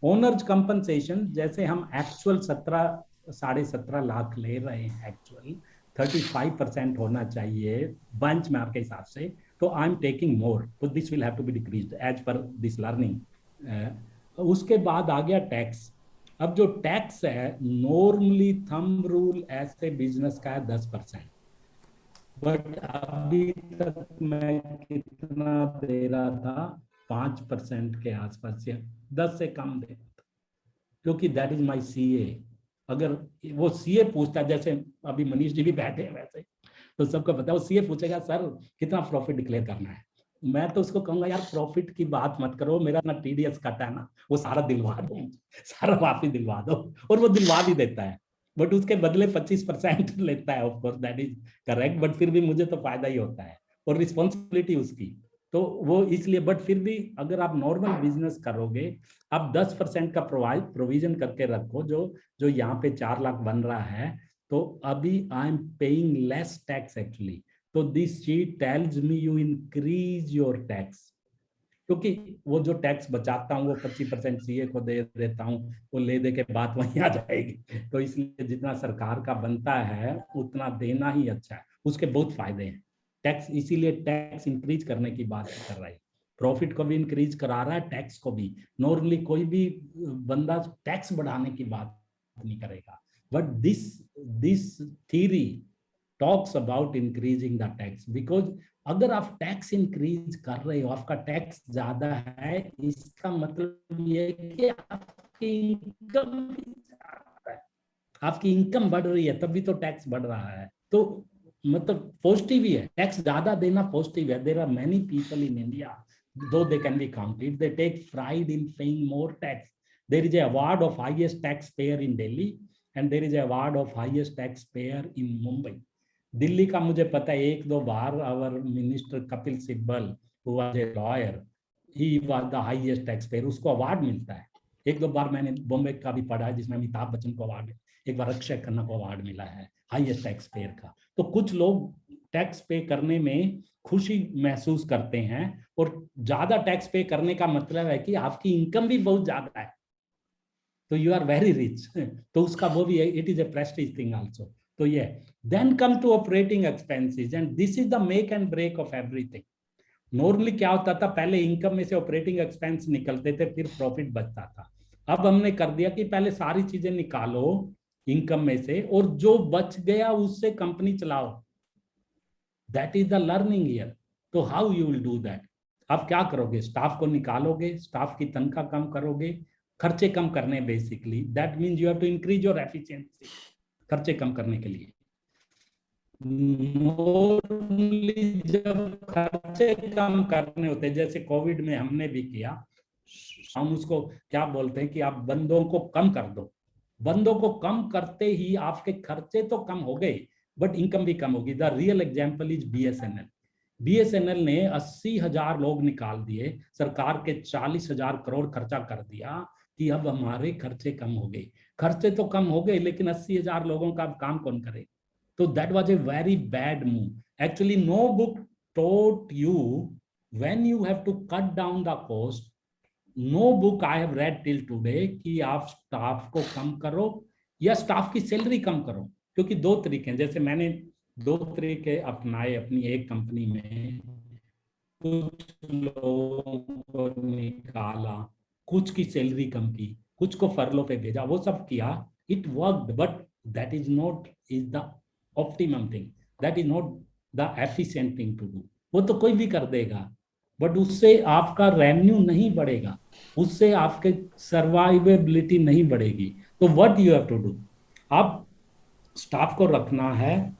owners compensation, जैसे हम actual 17.5 lakh ले रहे हैं, actual 35% होना चाहिए bench mark के हिसाब से, तो I'm taking more, so this will have to be decreased as per this learning. उसके बाद आ गया टैक्स. अब जो टैक्स है, नॉर्मली थंब रूल ऐसे बिजनेस का है 10%, बट अभी तक मैं कितना दे रहा था, 5% के आसपास, या 10 से कम दे रहा था, क्योंकि दैट इज माई सीए. अगर वो सीए पूछता, जैसे अभी मनीष जी भी बैठे हैं वैसे, तो सबको पता है, वो सीए पूछेगा सर कितना प्रॉफिट डिक्लेयर करना है, मैं तो उसको कहूंगा यार प्रॉफिट की बात मत करो, मेरा ना टीडीएस कटा है ना, वो सारा दिलवा दो, सारा वापिस दिलवा दो, और वो दिलवा भी देता है, बट उसके बदले 25% लेता है. Of course that is correct, but फिर भी मुझे तो फायदा ही होता है और रिस्पॉन्सिबिलिटी उसकी, तो वो इसलिए. बट फिर भी अगर आप नॉर्मल बिजनेस करोगे, आप 10% का प्रोविजन करके रखो, जो यहाँ पे 4 लाख बन रहा है, तो अभी I am paying less tax actually. तो this sheet tells me you increase your tax, क्योंकि वो जो टैक्स बचाता हूँ वो 25% सीए को दे देता हूँ, वो ले दे के बात वहीं आ जाएगी. तो इसलिए जितना सरकार का बनता है उतना देना ही अच्छा है, उसके बहुत फायदे हैं. टैक्स इसीलिए टैक्स इंक्रीज करने की बात कर रहा है, प्रॉफिट को भी इंक्रीज करा रहा है, टैक्स को भी. नॉर्मली कोई भी बंदा टैक्स बढ़ाने की बात नहीं करेगा, but this theory talks about increasing the tax, because अगर आप टैक्स इंक्रीज कर रहे हो, आपका टैक्स ज्यादा है, इसका मतलब ये कि आपकी इनकम ज्यादा है, आपकी इनकम बढ़ रही है, तभी तो टैक्स बढ़ रहा है. तो मतलब पॉजिटिव ही है, टैक्स ज्यादा देना पॉजिटिव है. There are many people in India, though they can be counted, they take pride in paying more tax. There is a award of highest taxpayer in Delhi and there is a award of highest taxpayer in Mumbai. Delhi का मुझे पता है, 1-2 बार our minister Kapil Sibal who was a lawyer, he was the highest tax payer, उसको award मिलता है. 1-2 बार मैंने बॉम्बे का भी पढ़ा है, जिसमें अमिताभ बच्चन को अवार्ड, एक बार अक्षय खन्ना को अवार्ड मिला है हाईएस्ट टैक्स पेयर का. तो कुछ लोग टैक्स पे करने में खुशी महसूस करते हैं, और ज्यादा टैक्स पे करने का मतलब है कि आपकी इनकम भी बहुत ज्यादा है, तो यू आर वेरी रिच। तो उसका वो भी है, it is a prestige thing also. तो ये then come to operating expenses and this is the make and break of everything. Normally क्या होता था, पहले इनकम में से ऑपरेटिंग एक्सपेंस निकलते थे, फिर प्रॉफिट बचता था। अब हमने कर दिया कि पहले सारी चीजें निकालो इनकम में से, और जो बच गया उससे कंपनी चलाओ। That is the learning year. तो how you will do that? आप क्या करोगे? स्टाफ को निकालोगे, स्टाफ की तनख्वाह कम करोगे, खर्चे कम करने। Basically that means you have to increase your efficiency, खर्चे कम करने के लिए। नॉर्मली जब खर्चे कम करने होते हैं, जैसे कोविड में हमने भी किया, हम उसको क्या बोलते हैं कि आप बंदों को कम कर दो। बंदों को कम करते ही आपके खर्चे तो कम हो गए, बट इनकम भी कम होगी। The real example is BSNL. BSNL ने 80,000 लोग निकाल दिए, सरकार के 40,000 करोड़ खर्चा कर दिया कि अब हमारे खर्चे कम हो गए। खर्चे तो कम हो गए, लेकिन 80,000 लोगों का अब काम कौन करे? So that was a very bad move. Actually, no book taught you when you have to cut down the cost. No book I have read till today कि आप स्टाफ को कम करो या स्टाफ की सैलरी कम करो, क्योंकि दो तरीके हैं। जैसे मैंने दो तरीके अपनाए अपनी एक कंपनी में, कुछ लोगों को निकाला, कुछ की सैलरी कम की, कुछ को फरलो पे भेजा, वो सब किया। It worked, but that is not is the optimum thing, that is not the efficient thing to do. वो तो कोई भी कर देगा, बट उससे आपका रेवेन्यू नहीं बढ़ेगा, उससे आपके सर्वाइवेबिलिटी नहीं बढ़ेगी। तो what you have to do, आप स्टाफ को रखना है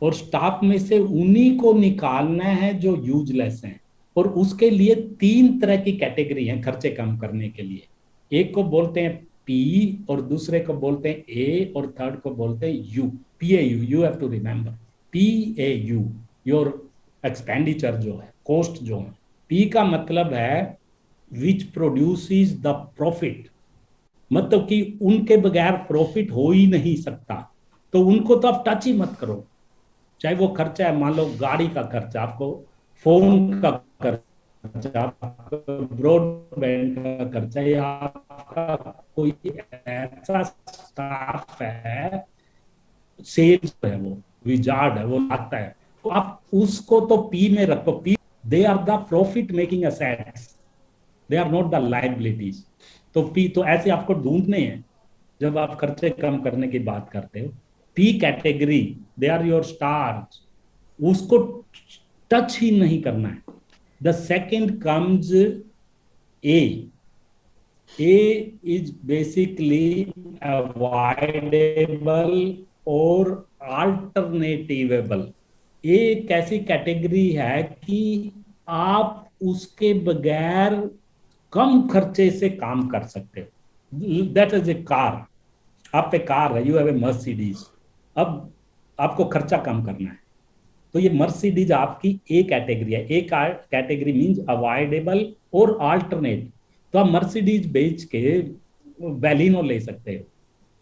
और स्टाफ में से उन्हीं को निकालना है जो यूजलेस हैं। और उसके लिए 3 तरह की कैटेगरी हैं खर्चे कम करने के लिए। एक को बोलते हैं पी, और दूसरे को बोलते हैं ए, और थर्ड को बोलते हैं U. PAU, you have to remember PAU, your expenditure जो है, कॉस्ट जो है। पी का मतलब है विच प्रोड्यूसेस द प्रॉफिट, मतलब कि उनके बगैर प्रॉफिट हो ही नहीं सकता, तो उनको तो आप टच ही मत करो। चाहे वो खर्चा है, मान लो गाड़ी का खर्चा, आपको फोन का खर्चा, ब्रॉडबैंड का खर्चा, या आपका कोई ऐसा स्टाफ है, सेल्स है, वो विजार्ड है, वो आता है, तो आप उसको तो पी में रखो। P, they are the profit making assets, they are not the liabilities. तो पी, तो ऐसे आपको ढूंढने हैं जब आप खर्चे कम करने की बात करते हो। P category, they are your stars, उसको टच ही नहीं करना है। The second comes A. A is basically avoidable और alternatable। एक ऐसी कैटेगरी है कि आप उसके बगैर कम खर्चे से काम कर सकते हो। दैट इज ए कार, आप पे कार है, यू हैव ए मर्सिडीज, अब आपको खर्चा कम करना है, तो ये मर्सिडीज आपकी ए कैटेगरी है। ए कैटेगरी मीन्स अवॉइडेबल और अल्टरनेट। तो आप मर्सिडीज बेच के बैलिनो ले सकते हो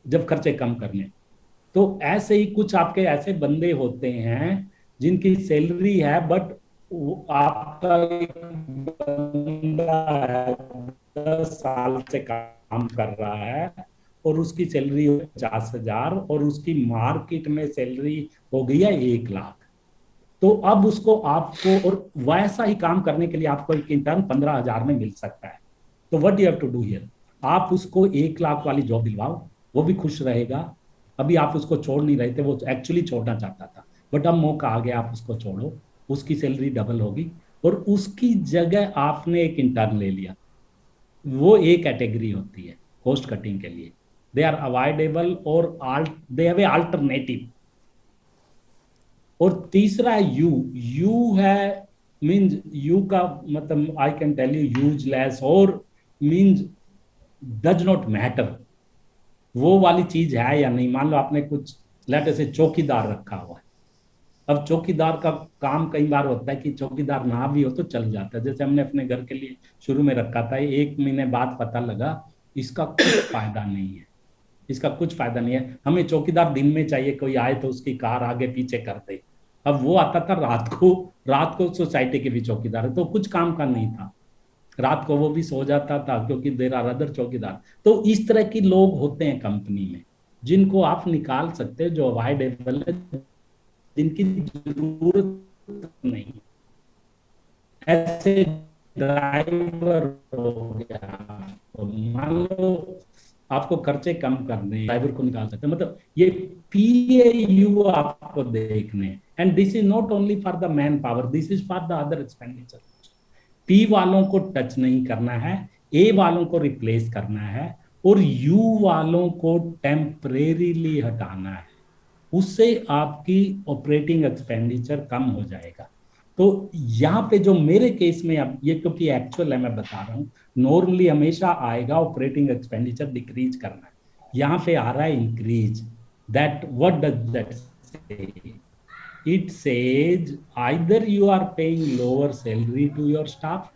जब खर्चे कम करने। तो ऐसे ही कुछ आपके ऐसे बंदे होते हैं जिनकी सैलरी है, बट आपका एक बंदा है 10 साल से काम कर रहा है और उसकी सैलरी 50,000 और उसकी मार्केट में सैलरी हो गई है 1 लाख। तो अब उसको आपको, और वैसा ही काम करने के लिए आपको एक इंटर्न 15,000 में मिल सकता है। तो what you have to do here, आप उसको 1 लाख वाली जॉब दिलवाओ, वो भी खुश रहेगा। अभी आप उसको छोड़ नहीं रहे थे, वो एक्चुअली छोड़ना चाहता था, बट अब मौका आ गया, आप उसको छोड़ो, उसकी सैलरी डबल होगी और उसकी जगह आपने एक इंटर्न ले लिया। वो एक कैटेगरी होती है कॉस्ट कटिंग के लिए। दे आर अवॉइडेबल और दे हैव ए अल्टरनेटिव। और तीसरा है यू। यू है मीन्स, यू का मतलब I can tell you useless, और मीन्स डज नॉट मैटर, वो वाली चीज है या नहीं। मान लो आपने कुछ लेटर से चौकीदार रखा हुआ है, अब चौकीदार का काम कई बार होता है कि चौकीदार ना भी हो तो चल जाता है। जैसे हमने अपने घर के लिए शुरू में रखा था, 1 महीने बाद पता लगा इसका कुछ फायदा नहीं है, इसका कुछ फायदा नहीं है। हमें चौकीदार दिन में चाहिए, कोई आए तो उसकी कार आगे पीछे कर दे। अब वो आता था रात को सोसाइटी के भी चौकीदार है, तो कुछ काम का नहीं था। रात को वो भी सो जाता था क्योंकि देर आर अदर चौकीदार। तो इस तरह की लोग होते हैं कंपनी में जिनको आप निकाल सकते हैं, जो अवॉइडेबल है, जिनकी जरूरत नहीं। ऐसे ड्राइवर हो गया, तो मान लो आपको खर्चे कम करने, ड्राइवर को निकाल सकते हैं। मतलब ये PAU आपको देखने, and this is not only for the man power, this is for the other expenditure. P वालों को टच नहीं करना है, A वालों को रिप्लेस करना है, और U वालों को टेम्परेरीली हटाना है। उससे आपकी ऑपरेटिंग एक्सपेंडिचर कम हो जाएगा। तो यहाँ पे जो मेरे केस में, अब ये क्योंकि एक्चुअल है मैं बता रहा हूँ, नॉर्मली हमेशा आएगा ऑपरेटिंग एक्सपेंडिचर डिक्रीज करना है, यहाँ पे आ रहा है increase. That what does that से? It says either you are paying lower salary to your staff,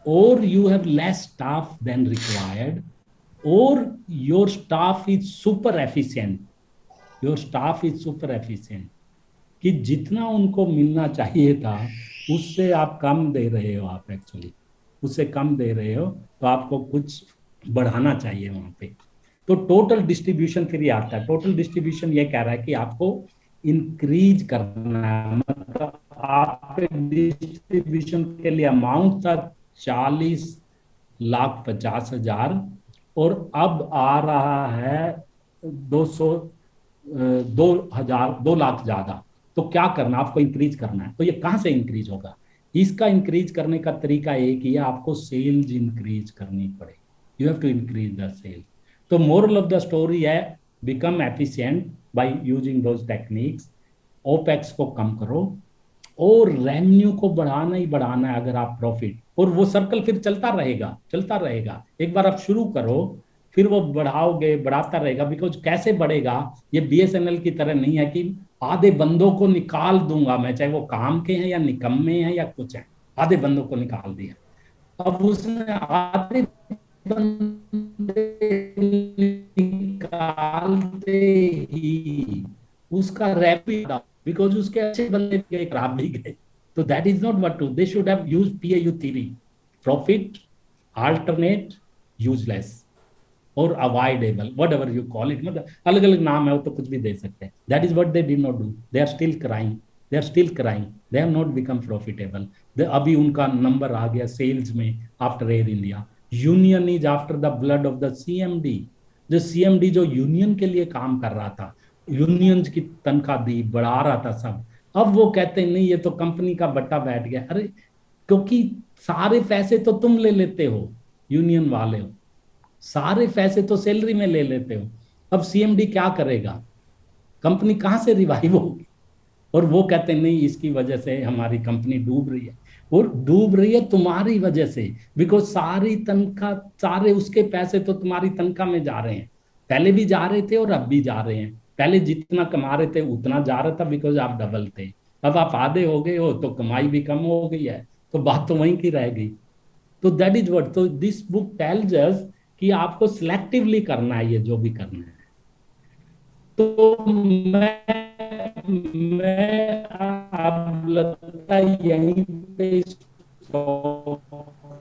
or you have less staff than required, or your staff is super efficient. Your staff is super efficient. कि जितना उनको मिलना चाहिए था उससे आप कम दे रहे हो, आप एक्चुअली उससे कम दे रहे हो, तो आपको कुछ बढ़ाना चाहिए वहां पे। तो टोटल डिस्ट्रीब्यूशन फिर ये आता है। टोटल डिस्ट्रीब्यूशन ये कह रहा है कि आपको इंक्रीज करना है, मतलब आपके डिस्ट्रीब्यूशन के लिए अमाउंट था 40,50,000 और अब आ रहा है 2 लाख ज्यादा। तो क्या करना, आपको इंक्रीज करना है। तो ये कहां से इंक्रीज होगा? इसका इंक्रीज करने का तरीका एक ही है, आपको सेल्स इंक्रीज करनी पड़े। You have to increase the sales. तो मोरल ऑफ द स्टोरी है, become efficient by using those techniques. Opex को कम करो और रेवेन्यू को बढ़ाना ही बढ़ाना है अगर आप प्रॉफिट, और वो सर्कल फिर चलता रहेगा चलता रहेगा। एक बार आप शुरू करो फिर वो बढ़ाओगे, बढ़ाता रहेगा। बिकॉज कैसे बढ़ेगा, ये BSNL की तरह नहीं है कि आधे बंदों को निकाल दूंगा मैं, चाहे वो काम के हैं या निकम्मे हैं या कुछ हैं, आधे बंदों को निकाल दिया। अब उसने आधे बंदे निकालते ही उसका रैपिड, बिकॉज उसके अच्छे बंदे गए, खराब भी गए। तो that is not what to, they should have used PAU theory, profit, alternate, useless और avoidable, whatever you call it. मतलब अलग अलग नाम है, वो तो कुछ भी दे सकते हैं। That is what they did not do. They are still crying, they are still crying, they have not become profitable. अभी उनका नंबर आ गया सेल्स में after Air India. Union is after the blood of the CMD। जो CMD जो union के लिए काम कर रहा था, यूनियंस की तनख्वाह दी, बढ़ा रहा था सब, अब वो कहते हैं नहीं ये तो कंपनी का बट्टा बैठ गया। अरे क्योंकि सारे पैसे तो तुम ले लेते हो, यूनियन वाले हो, सारे पैसे तो सैलरी में ले लेते हो। अब CMD क्या करेगा? कंपनी कहां से रिवाइव होगी? और वो कहते हैं नहीं इसकी वजह से हमारी कंपनी डूब रही है, और डूब रही है तुम्हारी वजह से। बिकॉज सारी तनख्वाह, सारे उसके पैसे तो तुम्हारी तनख्वाह में जा रहे हैं, पहले भी जा रहे थे और अब भी जा रहे हैं। पहले जितना कमा रहे थे उतना जा रहा था बिकॉज आप डबल थे, अब आप आधे हो गए हो तो कमाई भी कम हो गई है, तो बात तो वहीं की रह गई। तो दैट इज व्हाट, तो दिस बुक टेल्स अस कि आपको सिलेक्टिवली करना है ये जो भी करना है। तो मैं अब लगता है यहीं पे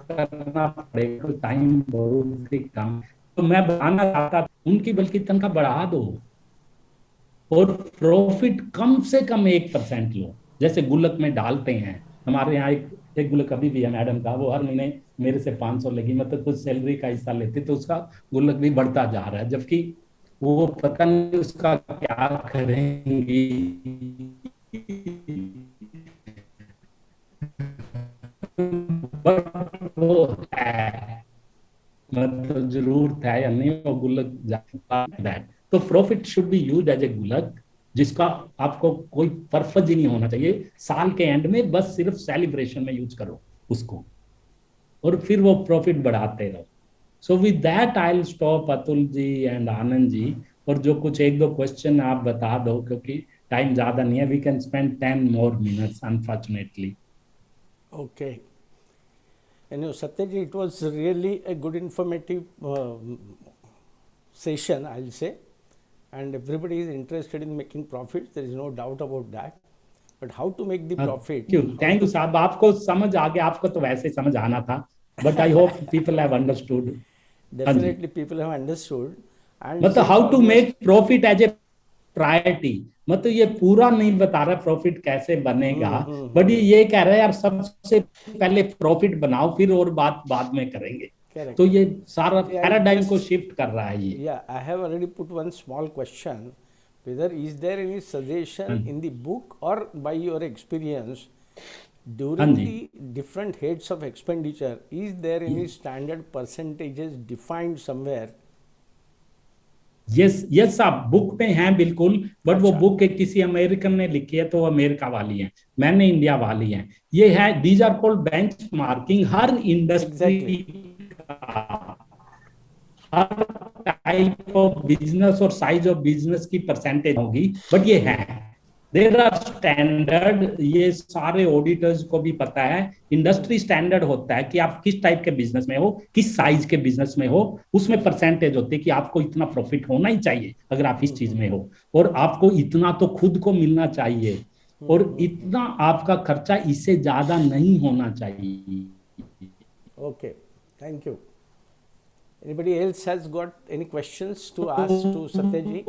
करना पड़ेगा, टाइम बहुत ही कम। तो मैं बढ़ाना चाहता उनकी बल्कि तनख्वाह बढ़ा दो और प्रॉफिट कम से कम 1% लो, जैसे गुल्लक में डालते हैं। हमारे यहाँ एक गुल्लक अभी भी है मैडम का, वो हर महीने मेरे से 500 लेगी, मतलब कुछ सैलरी का हिस्सा लेती, तो उसका गुल्लक भी बढ़ता जा रहा है, जबकि वो पता नहीं उसका क्या करेंगी। वो है, मतलब जरूरत है या नहीं, वो गुल्लक जाता है। तो profit should be used as a गुल्लक, जिसका आपको कोई पर्पज ही नहीं होना चाहिए। साल के एंड में बस सिर्फ सेलिब्रेशन में यूज करो उसको, और फिर वो प्रॉफिट बढ़ाते रहो। So with that I will stop, Atul ji and Anand ji. और जो कुछ एक दो क्वेश्चन आप बता दो, क्योंकि टाइम ज्यादा नहीं है। We can spend 10 more minutes unfortunately. Okay. And Satyaji, it was really a good informative session, I'll say, and everybody is interested in making profits. There is no doubt about that. But how to make the profit? Thank you साहब, आपको समझ आ गया, आपको तो वैसे समझ आना था। but I hope people have understood. Definitely people have understood. And मतलब since how to almost- make profit as a priority, मतलब ये पूरा नहीं बता रहा प्रॉफिट कैसे बनेगा, बट ये कह रहा है यार सबसे पहले प्रॉफिट बनाओ फिर और बात बाद में करेंगे. Correct. तो ये सारा Yeah, पैराडाइम just- को शिफ्ट कर रहा है ये. Yeah, I have already put one small question. Whether is there any suggestion in the book or by your experience during जी. the different heads of expenditure, is there any standard percentages defined somewhere? Yes yes साहब book में हैं बिल्कुल, but वो अच्छा. Book किसी American ने लिखी है तो अमेरिका वाली है, मैंने इंडिया वाली है. ये है दीज आर कॉल्ड बेंचमार्किंग. हर इंडस्ट्री का हर टाइप ऑफ बिजनेस और साइज ऑफ बिजनेस की परसेंटेज होगी, बट ये है देयर आर स्टैंडर्ड. ये सारे ऑडिटर्स को भी पता है. इंडस्ट्री स्टैंडर्ड होता है कि आप किस टाइप के बिजनेस में हो, किस साइज के बिजनेस में हो, उसमें परसेंटेज होती है कि आपको इतना प्रॉफिट होना ही चाहिए अगर आप इस चीज में हो, और आपको इतना तो खुद को मिलना चाहिए, और इतना आपका खर्चा इससे ज्यादा नहीं होना चाहिए. Okay, thank you. Anybody else has got any questions to ask to Satyaji?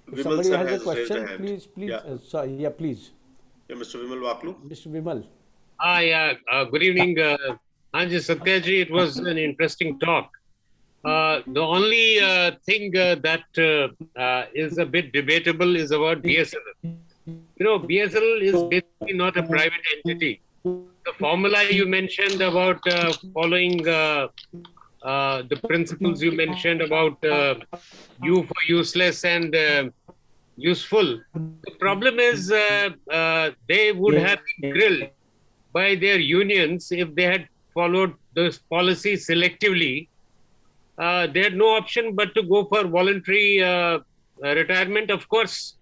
If Vimal somebody sir has a has raised a question, hand. please, Yeah. sorry, yeah, please, Yeah, Mr. Vimal Waklu. Mr. Vimal. Yeah. Good evening, Anji Satyaji. It was an interesting talk. The only thing that is a bit debatable is about BSNL. You know, BSNL is basically not a private entity. The formula you mentioned about following the principles you mentioned about U for useless and useful. The problem is they would have been grilled by their unions if they had followed this policy selectively. They had no option but to go for voluntary retirement. Of course,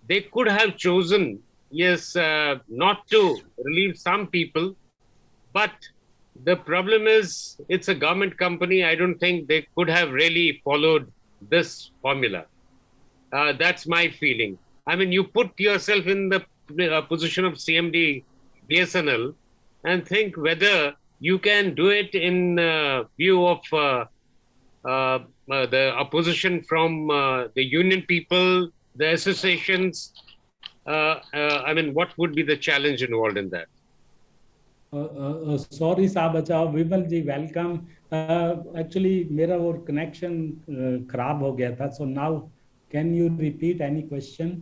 they could have chosen, yes, not to relieve some people, but the problem is it's a government company. I don't think they could have really followed this formula. That's my feeling. I mean, you put yourself in the position of CMD BSNL and think whether you can do it in view of the opposition from the union people, the associations. I mean, what would be the challenge involved in that? Sorry साहब. अच्छा विमल जी welcome. Actually मेरा वो connection खराब हो गया था, so now can you repeat any question?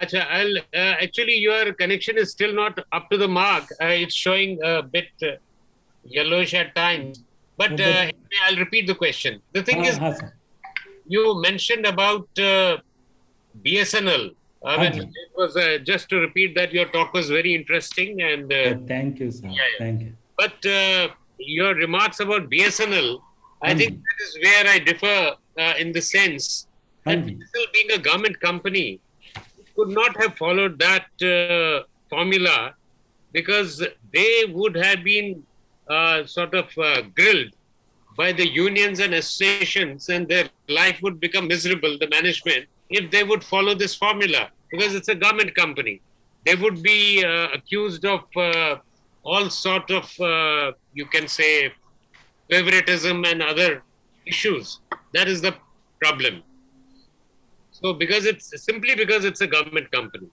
Acha, I'll actually your connection is still not up to the mark. It's showing a bit yellowish at times, but I'll repeat the question. The thing is, you mentioned about BSNL. I mean, it was just to repeat that your talk was very interesting and thank you, sir. Yeah. Thank you. But your remarks about BSNL, I think that is where I differ in the sense that BSNL being a government company could not have followed that formula, because they would have been sort of grilled by the unions and associations, and their life would become miserable, the management, if they would follow this formula, because it's a government company. They would be accused of all sort of, you can say, favoritism and other issues. That is the problem. So because it's a government company.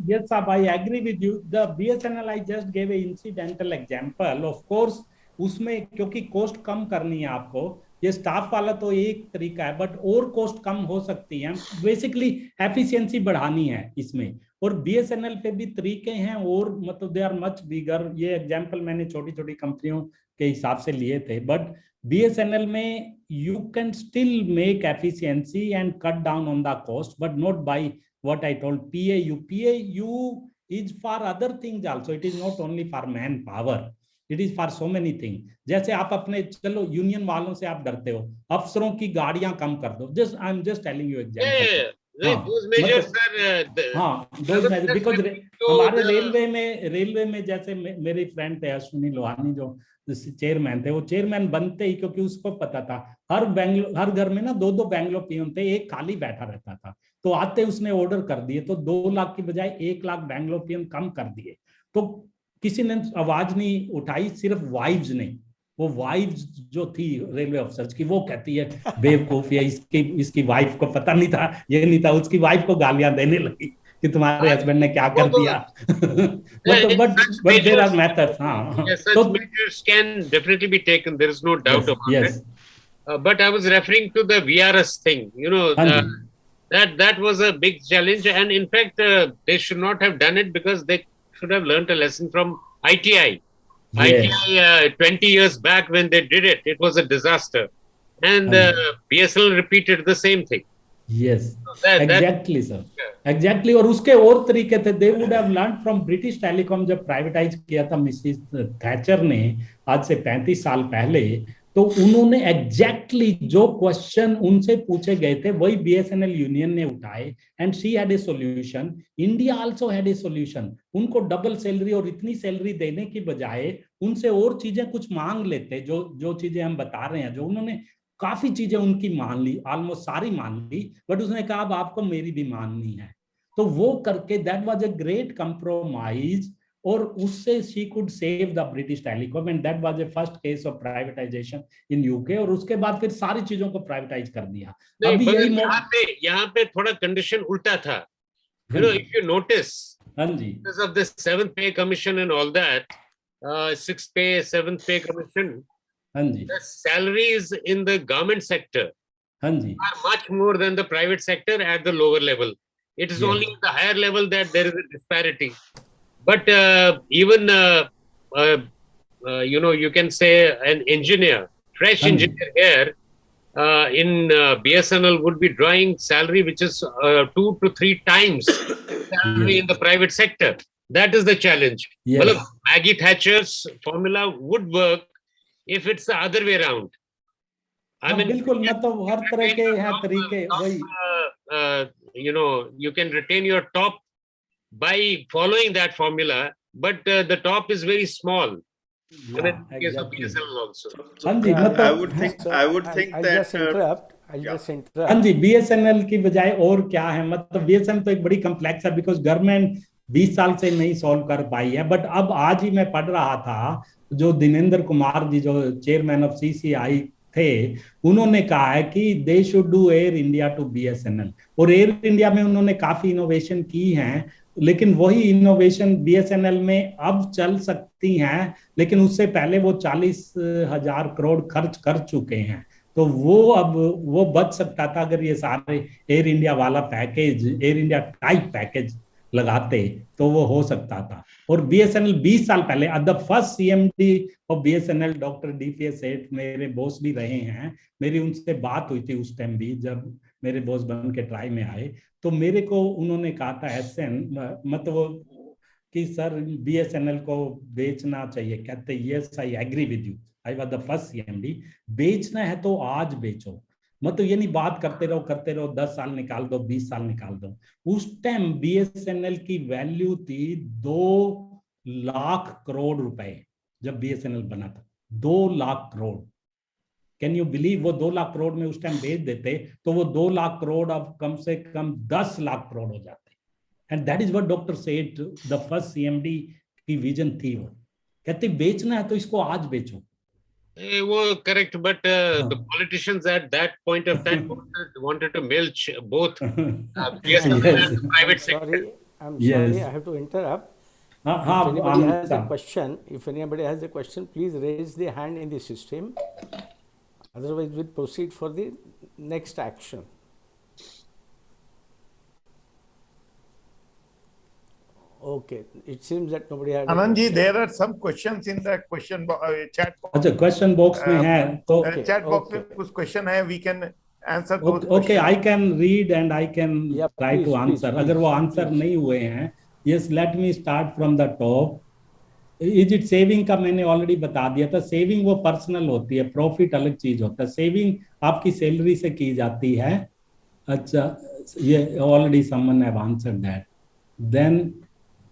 Yes, sir, I agree with you. The BSNL, I just gave an incidental example. Of course, उसमें क्योंकि cost कम करनी है आपको, ये staff वाला तो एक तरीका है, बट और कॉस्ट कम हो सकती है. बेसिकली एफिशिएंसी बढ़ानी है इसमें, और बीएसएनएल पे भी तरीके हैं, और मतलब दे आर मच बिगर. ये एग्जांपल मैंने छोटी छोटी कंपनियों के हिसाब से लिए थे, बट बीएसएनएल में you can still make efficiency and cut down on the cost, but not by what I told PAU is for other things also. It is not only for manpower. It is for so many things. जैसे आप अपने, चलो union वालों से आप डरते हो, अफसरों की गाड़ियां कम कर दो. Just I'm just telling you example. Those measures are those measures, because हमारे रेलवे में जैसे मेरे फ्रेंड थे अश्विनी लोहानी जो चेयरमैन थे, वो चेयरमैन बनते ही क्योंकि उसको पता था हर घर में ना 2-2 बैंगलोर पियोन थे, एक खाली बैठा रहता था, तो आते उसने ऑर्डर कर दिए, तो 2 लाख की बजाय 1 लाख बैंगलोर पियोन कम कर दिए. तो किसी ने आवाज नहीं उठाई, सिर्फ वाइव्स ने। वो वाइव्स जो थी रेलवे अफसर्स की, वो कहती है बेवकूफ, या इसकी वाइफ को पता नहीं था, ये नहीं था, उसकी वाइफ को गालियां देने लगी कि तुम्हारे हस्बैंड ने क्या कर दिया। मतलब बट देयर आर मेथड्स। हाँ, Yes, such measures can definitely be taken. There is no doubt about it. But I was referring to the VRS thing. You know, that was a big challenge, and in fact, they should not have done it because they should have learned a lesson from ITI. ITI 20 years back when they did it, it was a disaster, and BSNL repeated the same thing. Yes, exactly, sir. Exactly. और उसके और तरीके थे. They would have learned from British Telecom जब privatise किया था Mrs Thatcher ने आज से 35 साल पहले, तो उन्होंने एग्जैक्टली जो क्वेश्चन उनसे पूछे गए थे वही बीएसएनएल यूनियन ने उठाए, and she had a solution. India also had a solution. उनको डबल सैलरी और इतनी सैलरी देने की बजाय उनसे और चीजें कुछ मांग लेते, जो चीजें हम बता रहे हैं, जो उन्होंने काफी चीजें उनकी मान ली, ऑलमोस्ट सारी मान ली, बट उसने कहा अब आपको मेरी भी माननी है. तो वो करके that was a great compromise, और उससे she could save the British telecom, and that was the first case of privatisation in UK. और उसके बाद फिर सारी चीजों को प्राइवेटाइज कर दिया. अभी यहाँ पे थोड़ा कंडीशन उल्टा था. You know, if you notice, because of this 7th pay commission and all that, 6th pay, 7th pay commission, the salaries in the government sector are much more than the private sector at the lower level. It is only at the higher level that there is a disparity. But even, you know, you can say an engineer, fresh engineer here in BSNL would be drawing salary which is 2 to 3 times salary in the private sector. That is the challenge. Well, Maggie Thatcher's formula would work if it's the other way around. I mean, बिल्कुल, मतलब हर तरह के हैं तरीके वही. You know, you can retain your top by following that formula, but the top is very small. I mean, in case of BSNL also. I would think I'll that. just interrupt. हाँ जी, BSNL की बजाय और क्या है, मतलब BSNL तो एक बड़ी कम्प्लेक्स है, बिकॉज गवर्नमेंट 20 साल से नहीं सॉल्व कर पाई है. बट अब आज ही मैं पढ़ रहा था, जो दिनेंद्र कुमार जी जो चेयरमैन ऑफ CCI थे, उन्होंने कहा है कि they should do Air India to BSNL. और एयर इंडिया में उन्होंने काफी इनोवेशन की हैं, लेकिन वही इनोवेशन BSNL में अब चल सकती हैं, लेकिन उससे पहले वो 40,000 करोड़ खर्च कर चुके हैं. तो वो बच सकता था अगर ये सारे एयर इंडिया वाला package, air India type package लगाते, तो वो हो सकता था. और BSNL 20 साल पहले, the first CMD of BSNL doctor DPS सेठ मेरे बॉस भी रहे हैं. मेरी उनसे बात हुई थी उस टाइम भी, जब मेरे बॉस बन के ट्राई में आए, तो मेरे को उन्होंने कहा था SN मतलब कि सर BSNL को बेचना चाहिए. कहते yes I agree with you, I was the first CMD. बेचना है तो आज बेचो, मतलब ये नहीं बात करते रहो 10 साल निकाल दो, 20 साल निकाल दो. उस टाइम BSNL की वैल्यू थी 2 लाख करोड़ रुपए जब BSNL बना था. 2 lakh crore. Can you believe? वो 2 लाख करोड़ में उस टाइम बेच देते तो वो 2 लाख करोड़ अब कम से कम 10 लाख करोड़ हो जाते. And that is what doctor सेठ द फर्स्ट CMD की विजन थी. वो कहते बेचना है तो इसको आज बेचो. Well, correct, but the politicians at that point of time wanted to milch both BSNL and the private sector. I'm sorry, I have to interrupt. If anybody has a question, please raise the hand in the system. Otherwise, we'll proceed for the next action. Okay, it seems that nobody had. Anand ji, there are some questions in the chat box. अच्छा, question box में है तो chat box में कुछ question है, we can answer those. Okay, I can read and I can try to answer. अगर वो answer नहीं हुए हैं, yes, let me start from the top. Is it saving का मैंने already बता दिया था. Saving वो personal होती है, profit अलग चीज होता है. Saving आपकी सैलरी से की जाती है. अच्छा, ये already someone have answered that. Then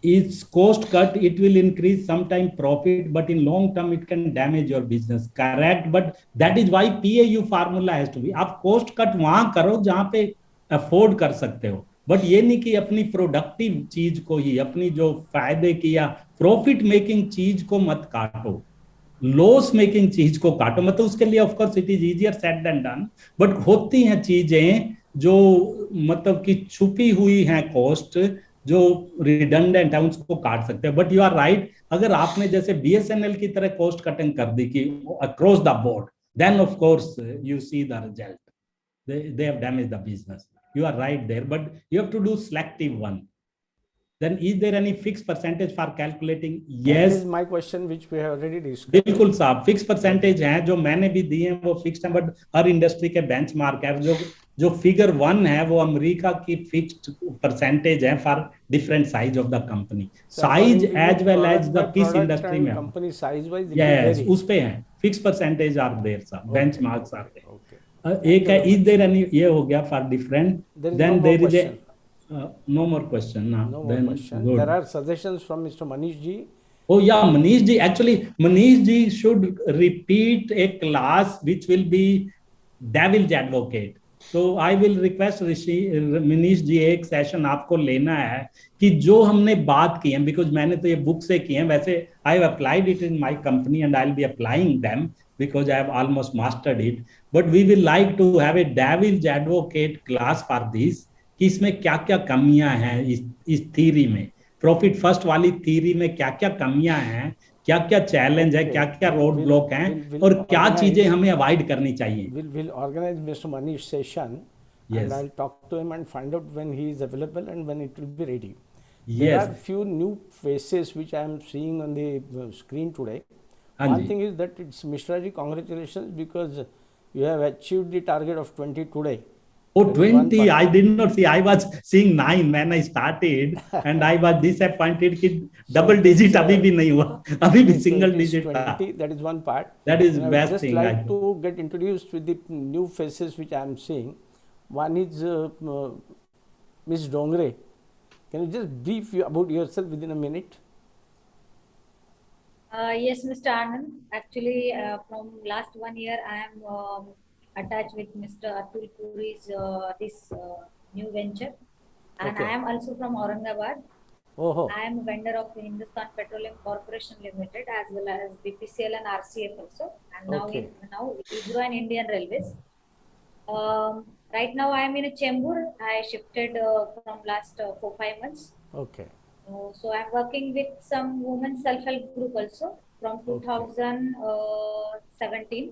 is cost cut, it will increase sometime profit, but in long term it can damage your business. Correct, but that is why PAU formula has to be. आप cost cut वहां करो जहां पे afford कर सकते हो. But ये नहीं कि अपनी प्रोडक्टिव चीज को ही, अपनी जो फायदे की या प्रॉफिट मेकिंग चीज को मत काटो, लॉस मेकिंग चीज को काटो। मतलब उसके लिए of course it is easier said than done, but होती हैं चीजें जो मतलब कि छुपी हुई हैं कॉस्ट, जो रिडंडेंट है, उसको काट सकते हैं। बट यू आर राइट, अगर आपने जैसे बीएसएनएल की तरह कॉस्ट कटिंग कर दी कि across the board, then of course you see the result, they have damaged the business. You are right there, but you have to do selective one. Then is there any fixed percentage for calculating? That Yes, is my question, which we have already discussed. बिल्कुल साहब, fix percentage हैं जो मैंने भी दिए हैं, वो fixed है, बट हर इंडस्ट्री के बेंचमार्क है। जो फिगर 1 है वो अमेरिका की फिक्स्ड परसेंटेज है for different size of the company, size as well as the किस इंडस्ट्री में कंपनी साइज वाइज, यस उस पे है फिक्स परसेंटेज आर देयर साहब, बेंचमार्क्स आर देयर। ओके, एक है इज देयर एनी, ये हो गया for different, then there is a no more question now. No more Then question. good. There are suggestions from Mr. Manish ji. Oh yeah, Manish ji, actually Manish ji should repeat a class which will be devil's advocate. So I will request Manish ji, एक session आपको लेना है कि जो हमने बात की है, बिकॉज मैंने तो ये बुक से की है, वैसे I have applied it in my company and I'll be applying them because I have almost mastered it. But we will like to have a devil's advocate class for this, कि इसमें क्या क्या कमियां हैं इस थ्योरी में, profit first वाली theory में क्या क्या कमियां हैं, क्या क्या चैलेंज है, क्या क्या रोड ब्लॉक हैं, और क्या चीजें हमें अवॉइड करनी चाहिए। We'll organize Mr. Manish session, Yes. and I'll talk to him and find out when he is available and when it will be ready. There Yes. are few new faces which I am seeing on the screen today. हाँ One ji. thing is that it's Mr. Ji, congratulations, because you have achieved the target of 20 today. Oh, That is one 20, part. I did not see. I was seeing 9 when I started and I was disappointed कि double digit अभी भी नहीं हुआ, अभी भी So single it is digit था। 20, that is one part. That is And I would best just thing, I like think. to get introduced with the new faces which I am seeing. One is Ms. Dongre. Can you just brief about yourself within a minute? Yes, Mr. Anand. Actually, from last 1 year, I am attached with Mr. Atul Puri's this new venture, and Okay. I am also from Aurangabad. Oh, I am a vendor of Hindustan Petroleum Corporation Limited, as well as BPCL and RCF also, and Okay. now ISRO and Indian Railways. Right now, I am in a Chembur. I shifted from last 4-5 months. okay. So I'm working with some women self-help group also from 2017,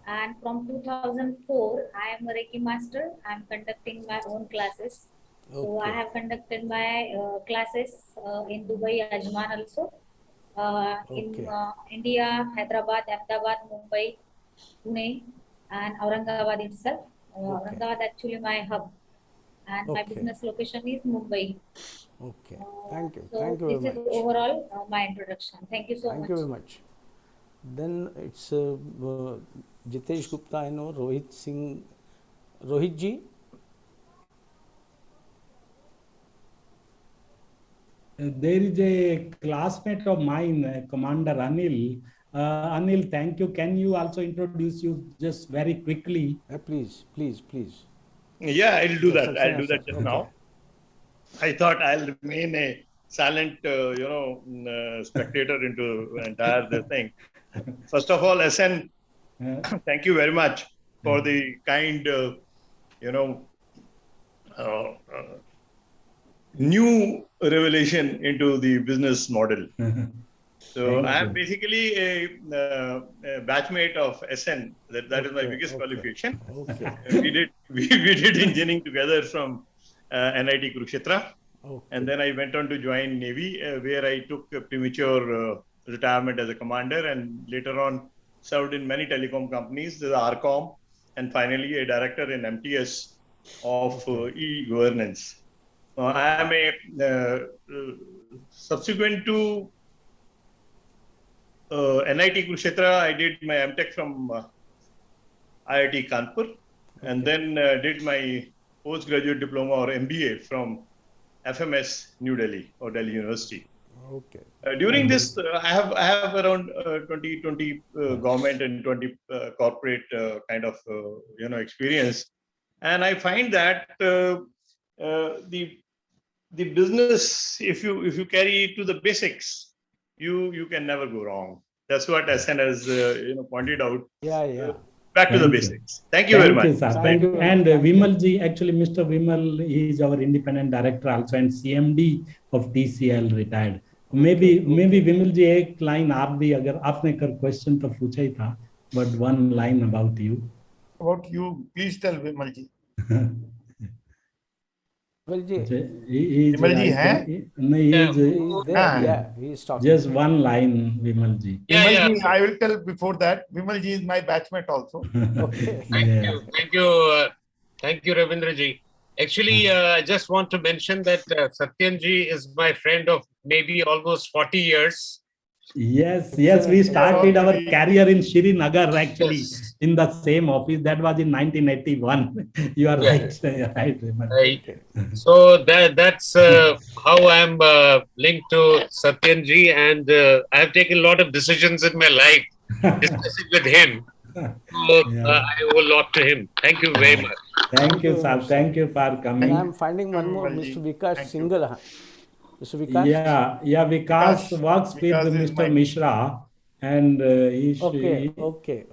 and from 2004 I am a Reiki master. I'm conducting my own classes. So I Okay. have conducted my classes in Dubai, Ajman also, in Okay. India, Hyderabad, Ahmedabad, Mumbai, Pune, and Aurangabad itself. Okay. Aurangabad actually my hub, and my Okay. business location is Mumbai. Okay. Thank you. So Thank you this very is much. overall my introduction. Thank you so Thank much. you very much. Then it's Jitesh Gupta, I know, Rohit ji. There is a classmate of mine, Commander Anil. Anil, thank you. Can you also introduce you just very quickly? Please, please, please. Yeah, I'll do that. Saxena, I'll do that sir. just Okay. now. I thought I'll remain a silent, spectator into entire the thing. First of all, SN, Uh, thank you very much for the kind, new revelation into the business model. So Thank I am you. basically a batchmate of SN. That is my Okay, biggest okay. qualification. Okay. we did engineering together from NIT Kurukshetra. Okay. And then I went on to join Navy, where I took a premature retirement as a commander, and later on served in many telecom companies, the ARCOM, and finally a director in MTS of e-governance. I am a subsequent to NIT Kurukshetra, I did my MTech from IIT Kanpur, and then did my postgraduate diploma or MBA from FMS New Delhi or Delhi University. Okay. During this, I have around 20 government and 20 corporate kind of experience, and I find that the business, if you carry it to the basics, you can never go wrong. That's what SN has pointed out. Yeah. Back to the Thank you. basics. Thank you very much. Thank you, sir. Thank you. And Thank you. Vimal ji, actually, Mr. Vimal is our independent director also and CMD of TCL retired. Maybe Vimal ji एक line आप भी अगर आपने कर question तो पूछा ही था, but one line about you. About you, please tell Vimal ji. Well, ji, Vimal ji hai? No, he he's is there. Yeah, he's talking. just one line, Vimal ji. Vimal ji, I will tell before that. Vimal ji is my batchmate also. Okay. Thank you, Ravindra ji. Actually, I just want to mention that Satyan ji is my friend of maybe almost 40 years. Yes, we started our career in Srinagar actually in the same office. That was in 1981. You are right, Vimal. Right. So that's how I'm linked to Satyan ji, and I have taken a lot of decisions in my life discussing with him. So I owe a lot to him. Thank you very much. Thank you, sir. Thank you for coming. And I'm finding one more, Mr. Vikas Singhal. Mr. Vikas? Yeah, Vikas works with Mr. Mishra, and Okay.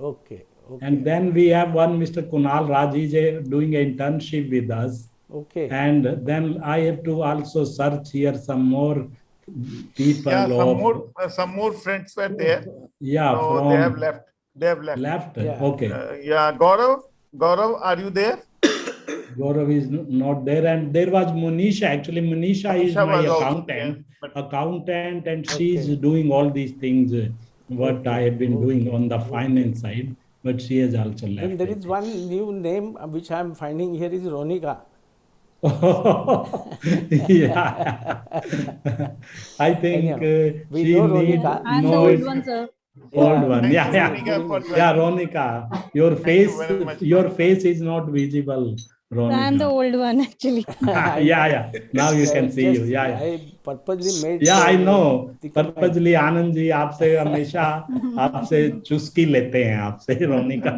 And then we have one Mr. Kunal Raj, he's doing an internship with us. Okay. And then I have to also search here some more people. Yeah, some more friends were there. Yeah, so they have left. Left? Yeah. Okay. Yeah, Gaurav, are you there? Gaurav is not there, and there was Monisha. Actually, Monisha is my accountant, and she is doing all these things what I have been doing on the finance side, but she has also left. And there is one new name which I am finding here is Ronika. Yeah, I think we she know needs Ronika. I'm the old one, sir. Old one, yeah. Ronika, Ronika, your face is not visible, Ronika. I'm the old one actually. Yeah. Now you can see you. Yeah. I purposely made. Yeah, I know. Purposely, Anand ji, आपसे हमेशा आपसे चुस्की लेते हैं आपसे Ronika.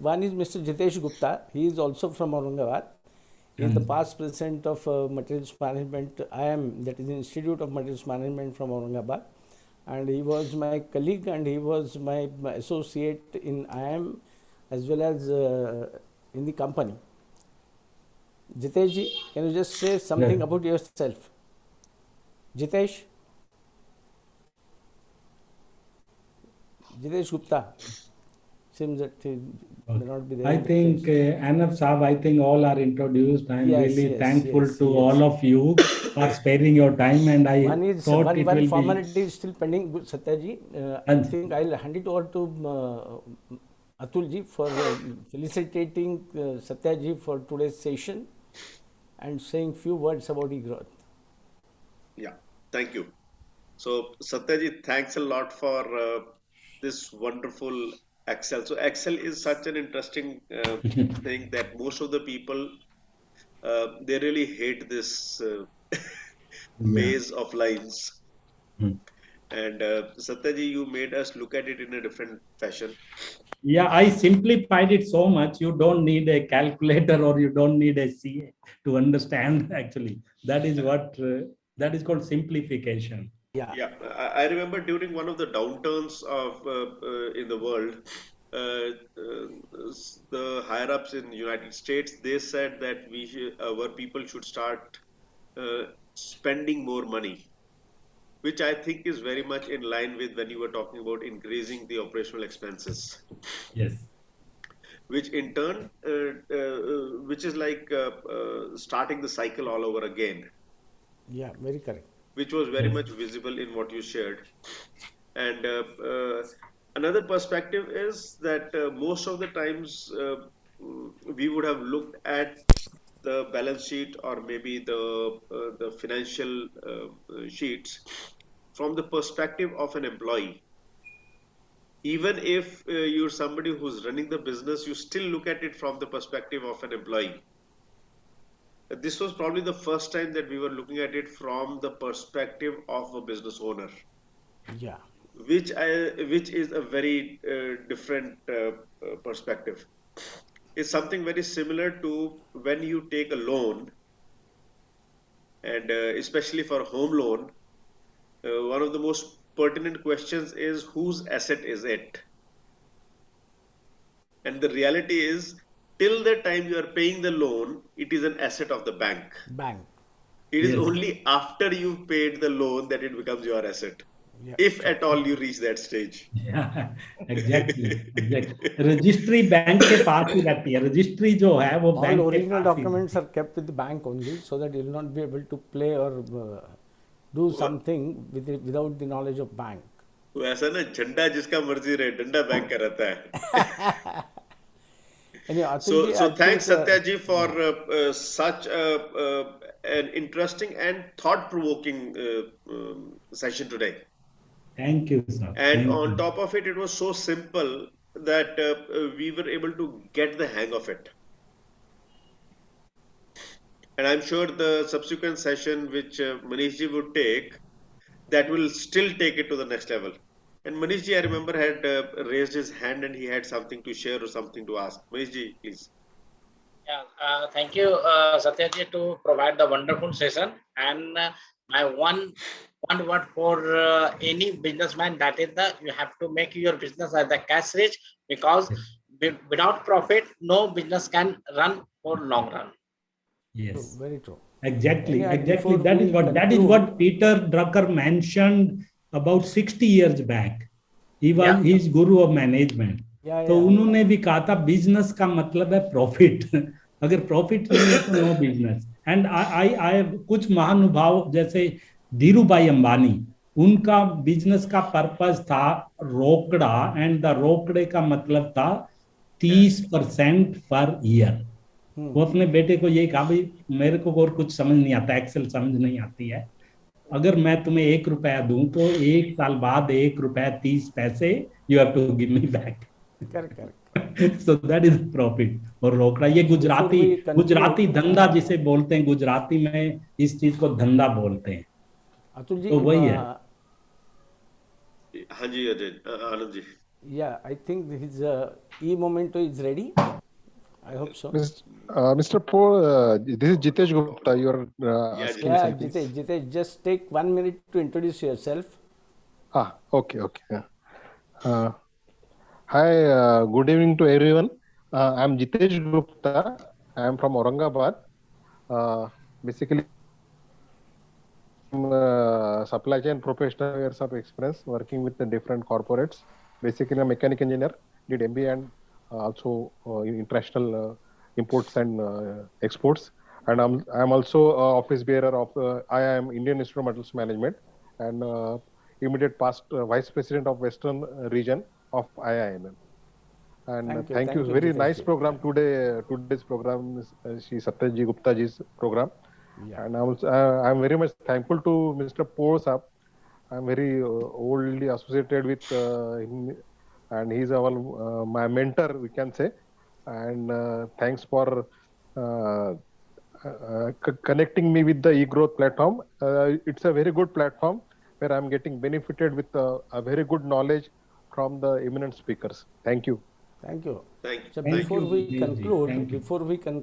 One is Mr. Jitesh Gupta. He is also from Aurangabad. He is the past president of Materials Management, IIM, that is Institute of Materials Management from Aurangabad. And he was my colleague and he was my associate in IIM as well as in the company. Jitesh ji, can you just say something about yourself? Jitesh Gupta. Seems that he may not be there. I think Anab Saab, I think all are introduced. I am really thankful to all of you for sparing your time, and I thought it will be. One formality is still pending, Satya ji. I think I'll hand it over to Atul ji for felicitating Satya ji for today's session and saying few words about eGrowth. Yeah, thank you. So Satya ji, thanks a lot for this wonderful Excel. So Excel is such an interesting thing that most of the people, they really hate this maze of lines. And Satya ji, you made us look at it in a different fashion. Yeah, I simplified it so much. You don't need a calculator or you don't need a CA to understand actually. That is what, that is called simplification. Yeah, I remember during one of the downturns of in the world, the higher ups in the United States, they said that our people should start spending more money, which I think is very much in line with when you were talking about increasing the operational expenses. Yes. Which in turn, which is like starting the cycle all over again. Yeah, very correct. Which was very much visible in what you shared. And another perspective is that most of the times we would have looked at the balance sheet or maybe the financial sheets from the perspective of an employee. Even if you're somebody who's running the business, you still look at it from the perspective of an employee. This was probably the first time that we were looking at it from the perspective of a business owner. Yeah. Which is a very different perspective. is something very similar to when you take a loan, and especially for a home loan, one of the most pertinent questions is whose asset is it? And the reality is, till the time you are paying the loan, it is an asset of the bank. Bank. It is Yes. only after you've paid the loan that it becomes your asset, Yeah. if at all you reach that stage. Yeah, exactly. Registry bank के पास ही रहती है. Registry जो है वो All bank के original पास ही documents रहती are kept with the bank only, so that you will not be able to play or do something without the knowledge of bank. वो ऐसा ना, झंडा जिसका मर्जी रहे, डंडा बैंक का रहता है. Anyway, Atul So, ji, so I thanks think, Satya ji for such an interesting and thought-provoking session today. Thank you, sir. And Thank on you. top of it, it was so simple that we were able to get the hang of it. And I'm sure the subsequent session which Manish ji would take, that will still take it to the next level. And Manish ji, I remember, had raised his hand and he had something to share or something to ask. Manish ji, please. Yeah, thank you, Satyaji, to provide the wonderful session. And my one word for any businessman, that is that you have to make your business as a cash rich, because without profit, no business can run for long run. Yes. very true. Exactly. Anyway, Exactly. before That we is what conclude- Peter Drucker mentioned about 60 years back. He was Yeah. his guru of management. Yeah, तो yeah. उन्होंने भी कहा था business का मतलब है profit. अगर profit नहीं है तो नो बिजनेस. एंड आई कुछ महानुभाव जैसे धीरूभाई अंबानी, उनका बिजनेस का पर्पस था रोकड़ा, एंड द रोकड़े का मतलब था 30% पर ईयर. वो अपने बेटे को ये कहा, भाई मेरे को और कुछ समझ नहीं आता, एक्सेल समझ नहीं आती है, अगर मैं तुम्हें 1 रुपया दूं तो 1 साल बाद 1 रुपया 30 पैसे you have to give me back. Correct. So that is profit. और रोकड़ा, ये Gujarati Before we conclude- Gujarati धंधा जिसे बोलते हैं, गुजराती में इस चीज को धंधा बोलते हैं. Atul ji, तो वही है. हाँ जी, Ajay, Anand ji. Yeah, I think his e-memento is ready. I hope so. Mr. Paul, this is Jitesh Gupta. You are Yeah, asking Yeah, something. Jitesh, just take 1 minute to introduce yourself. Okay. Yeah. Hi, good evening to everyone. I'm Jitesh Gupta. I am from Aurangabad. Basically, I'm supply chain professional, years of experience working with the different corporates. Basically, a mechanic engineer, did MBA and also international imports and exports. And I'm also office bearer of IIM, Indian Institute of Metals Management, and immediate past vice president of Western region of IIMM. And thank you. Very Jitesh nice ji. program today. Today's program is Shri Satyaji Gupta ji's program. Yeah. And I'm very much thankful to Mr. Paul Saab. I'm very oldly associated with him, and he's my mentor, we can say. And thanks for connecting me with the eGrowth platform. It's a very good platform where I'm getting benefited with a very good knowledge from the eminent speakers. Thank you. Thank you. Thank you. So Thank before you, we Jitesh ji. conclude, Thank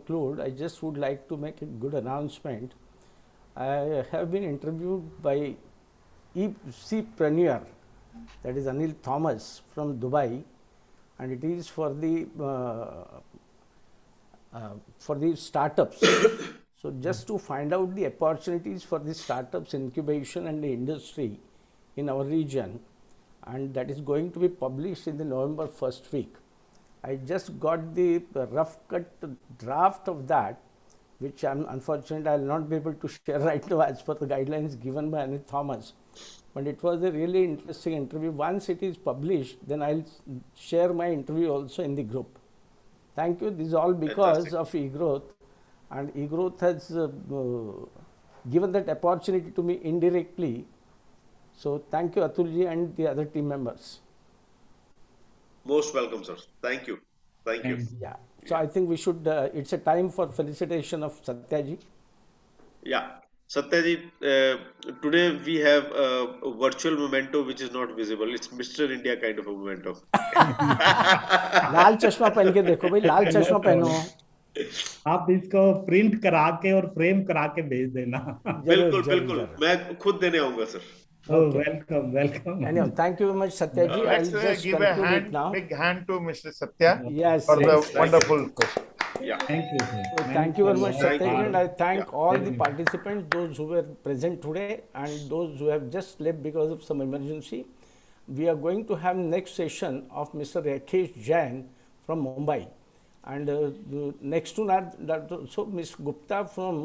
you. I just would like to make a good announcement. I have been interviewed by E-Preneur, that is Anil Thomas from Dubai, and it is for the startups. So just to find out the opportunities for the startups incubation and the industry in our region, and that is going to be published in the November 1st week. I just got the rough cut draft of that, which unfortunately I will not be able to share right now as per the guidelines given by Anil Thomas. But it was a really interesting interview. Once it is published, then I'll share my interview also in the group. Thank you. This is all because Fantastic. of eGrowth, and eGrowth has given that opportunity to me indirectly. So thank you, Atulji, and the other team members. Most welcome, sir. Thank you. Thank you. Yeah. So I think we should. It's a time for felicitation of Satyaji. Yeah. Satyaji, today we have a virtual memento which is not visible. It's Mr. India kind of a memento. लाल चश्मा पहन के देखो भाई, लाल चश्मा पहनो। आप इसको print करा के और फ्रेम करा के भेज देना। बिल्कुल बिल्कुल, मैं खुद देने आऊंगा sir. Welcome, welcome. Anyway, thank you very much, Satya ji. Let's I'll just give a conclude it now. big hand to Mr. Satya Yes, for the yes. wonderful. Yeah. Thank you, sir. So thank you very much, Thank Satya ji, you. and I thank Yeah. all the participants, those who were present today and those who have just left because of some emergency. We are going to have next session of Mr. Rakesh Jain from Mumbai, and the next to that also Ms. Gupta from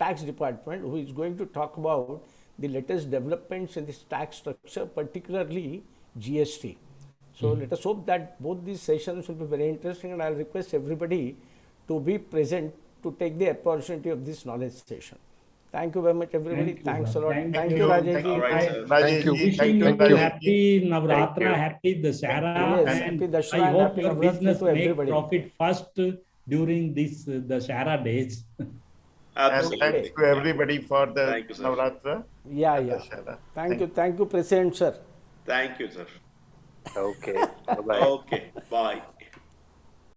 tax department, who is going to talk about the latest developments in this tax structure, particularly GST. So let us hope that both these sessions will be very interesting, and I'll request everybody to be present to take the opportunity of this knowledge session. Thank you very much, everybody. Thank you, Thanks a sir. lot. Thank Thank you. you, Rajesh Thank ji. All right, sir. Rajesh ji, Wishing thank you, you Rajesh ji. happy Thank Navratra, you. happy Dashara, Yes, and happy Dashara I and hope happy your Navratri business to make everybody. profit first during this Dashara days. And Absolutely. thanks to everybody for the Thank you, sir. Navratra. Yeah, and yeah. Dashara. Thank you, President, sir. Thank you, sir. Okay. Bye-bye. Okay, bye.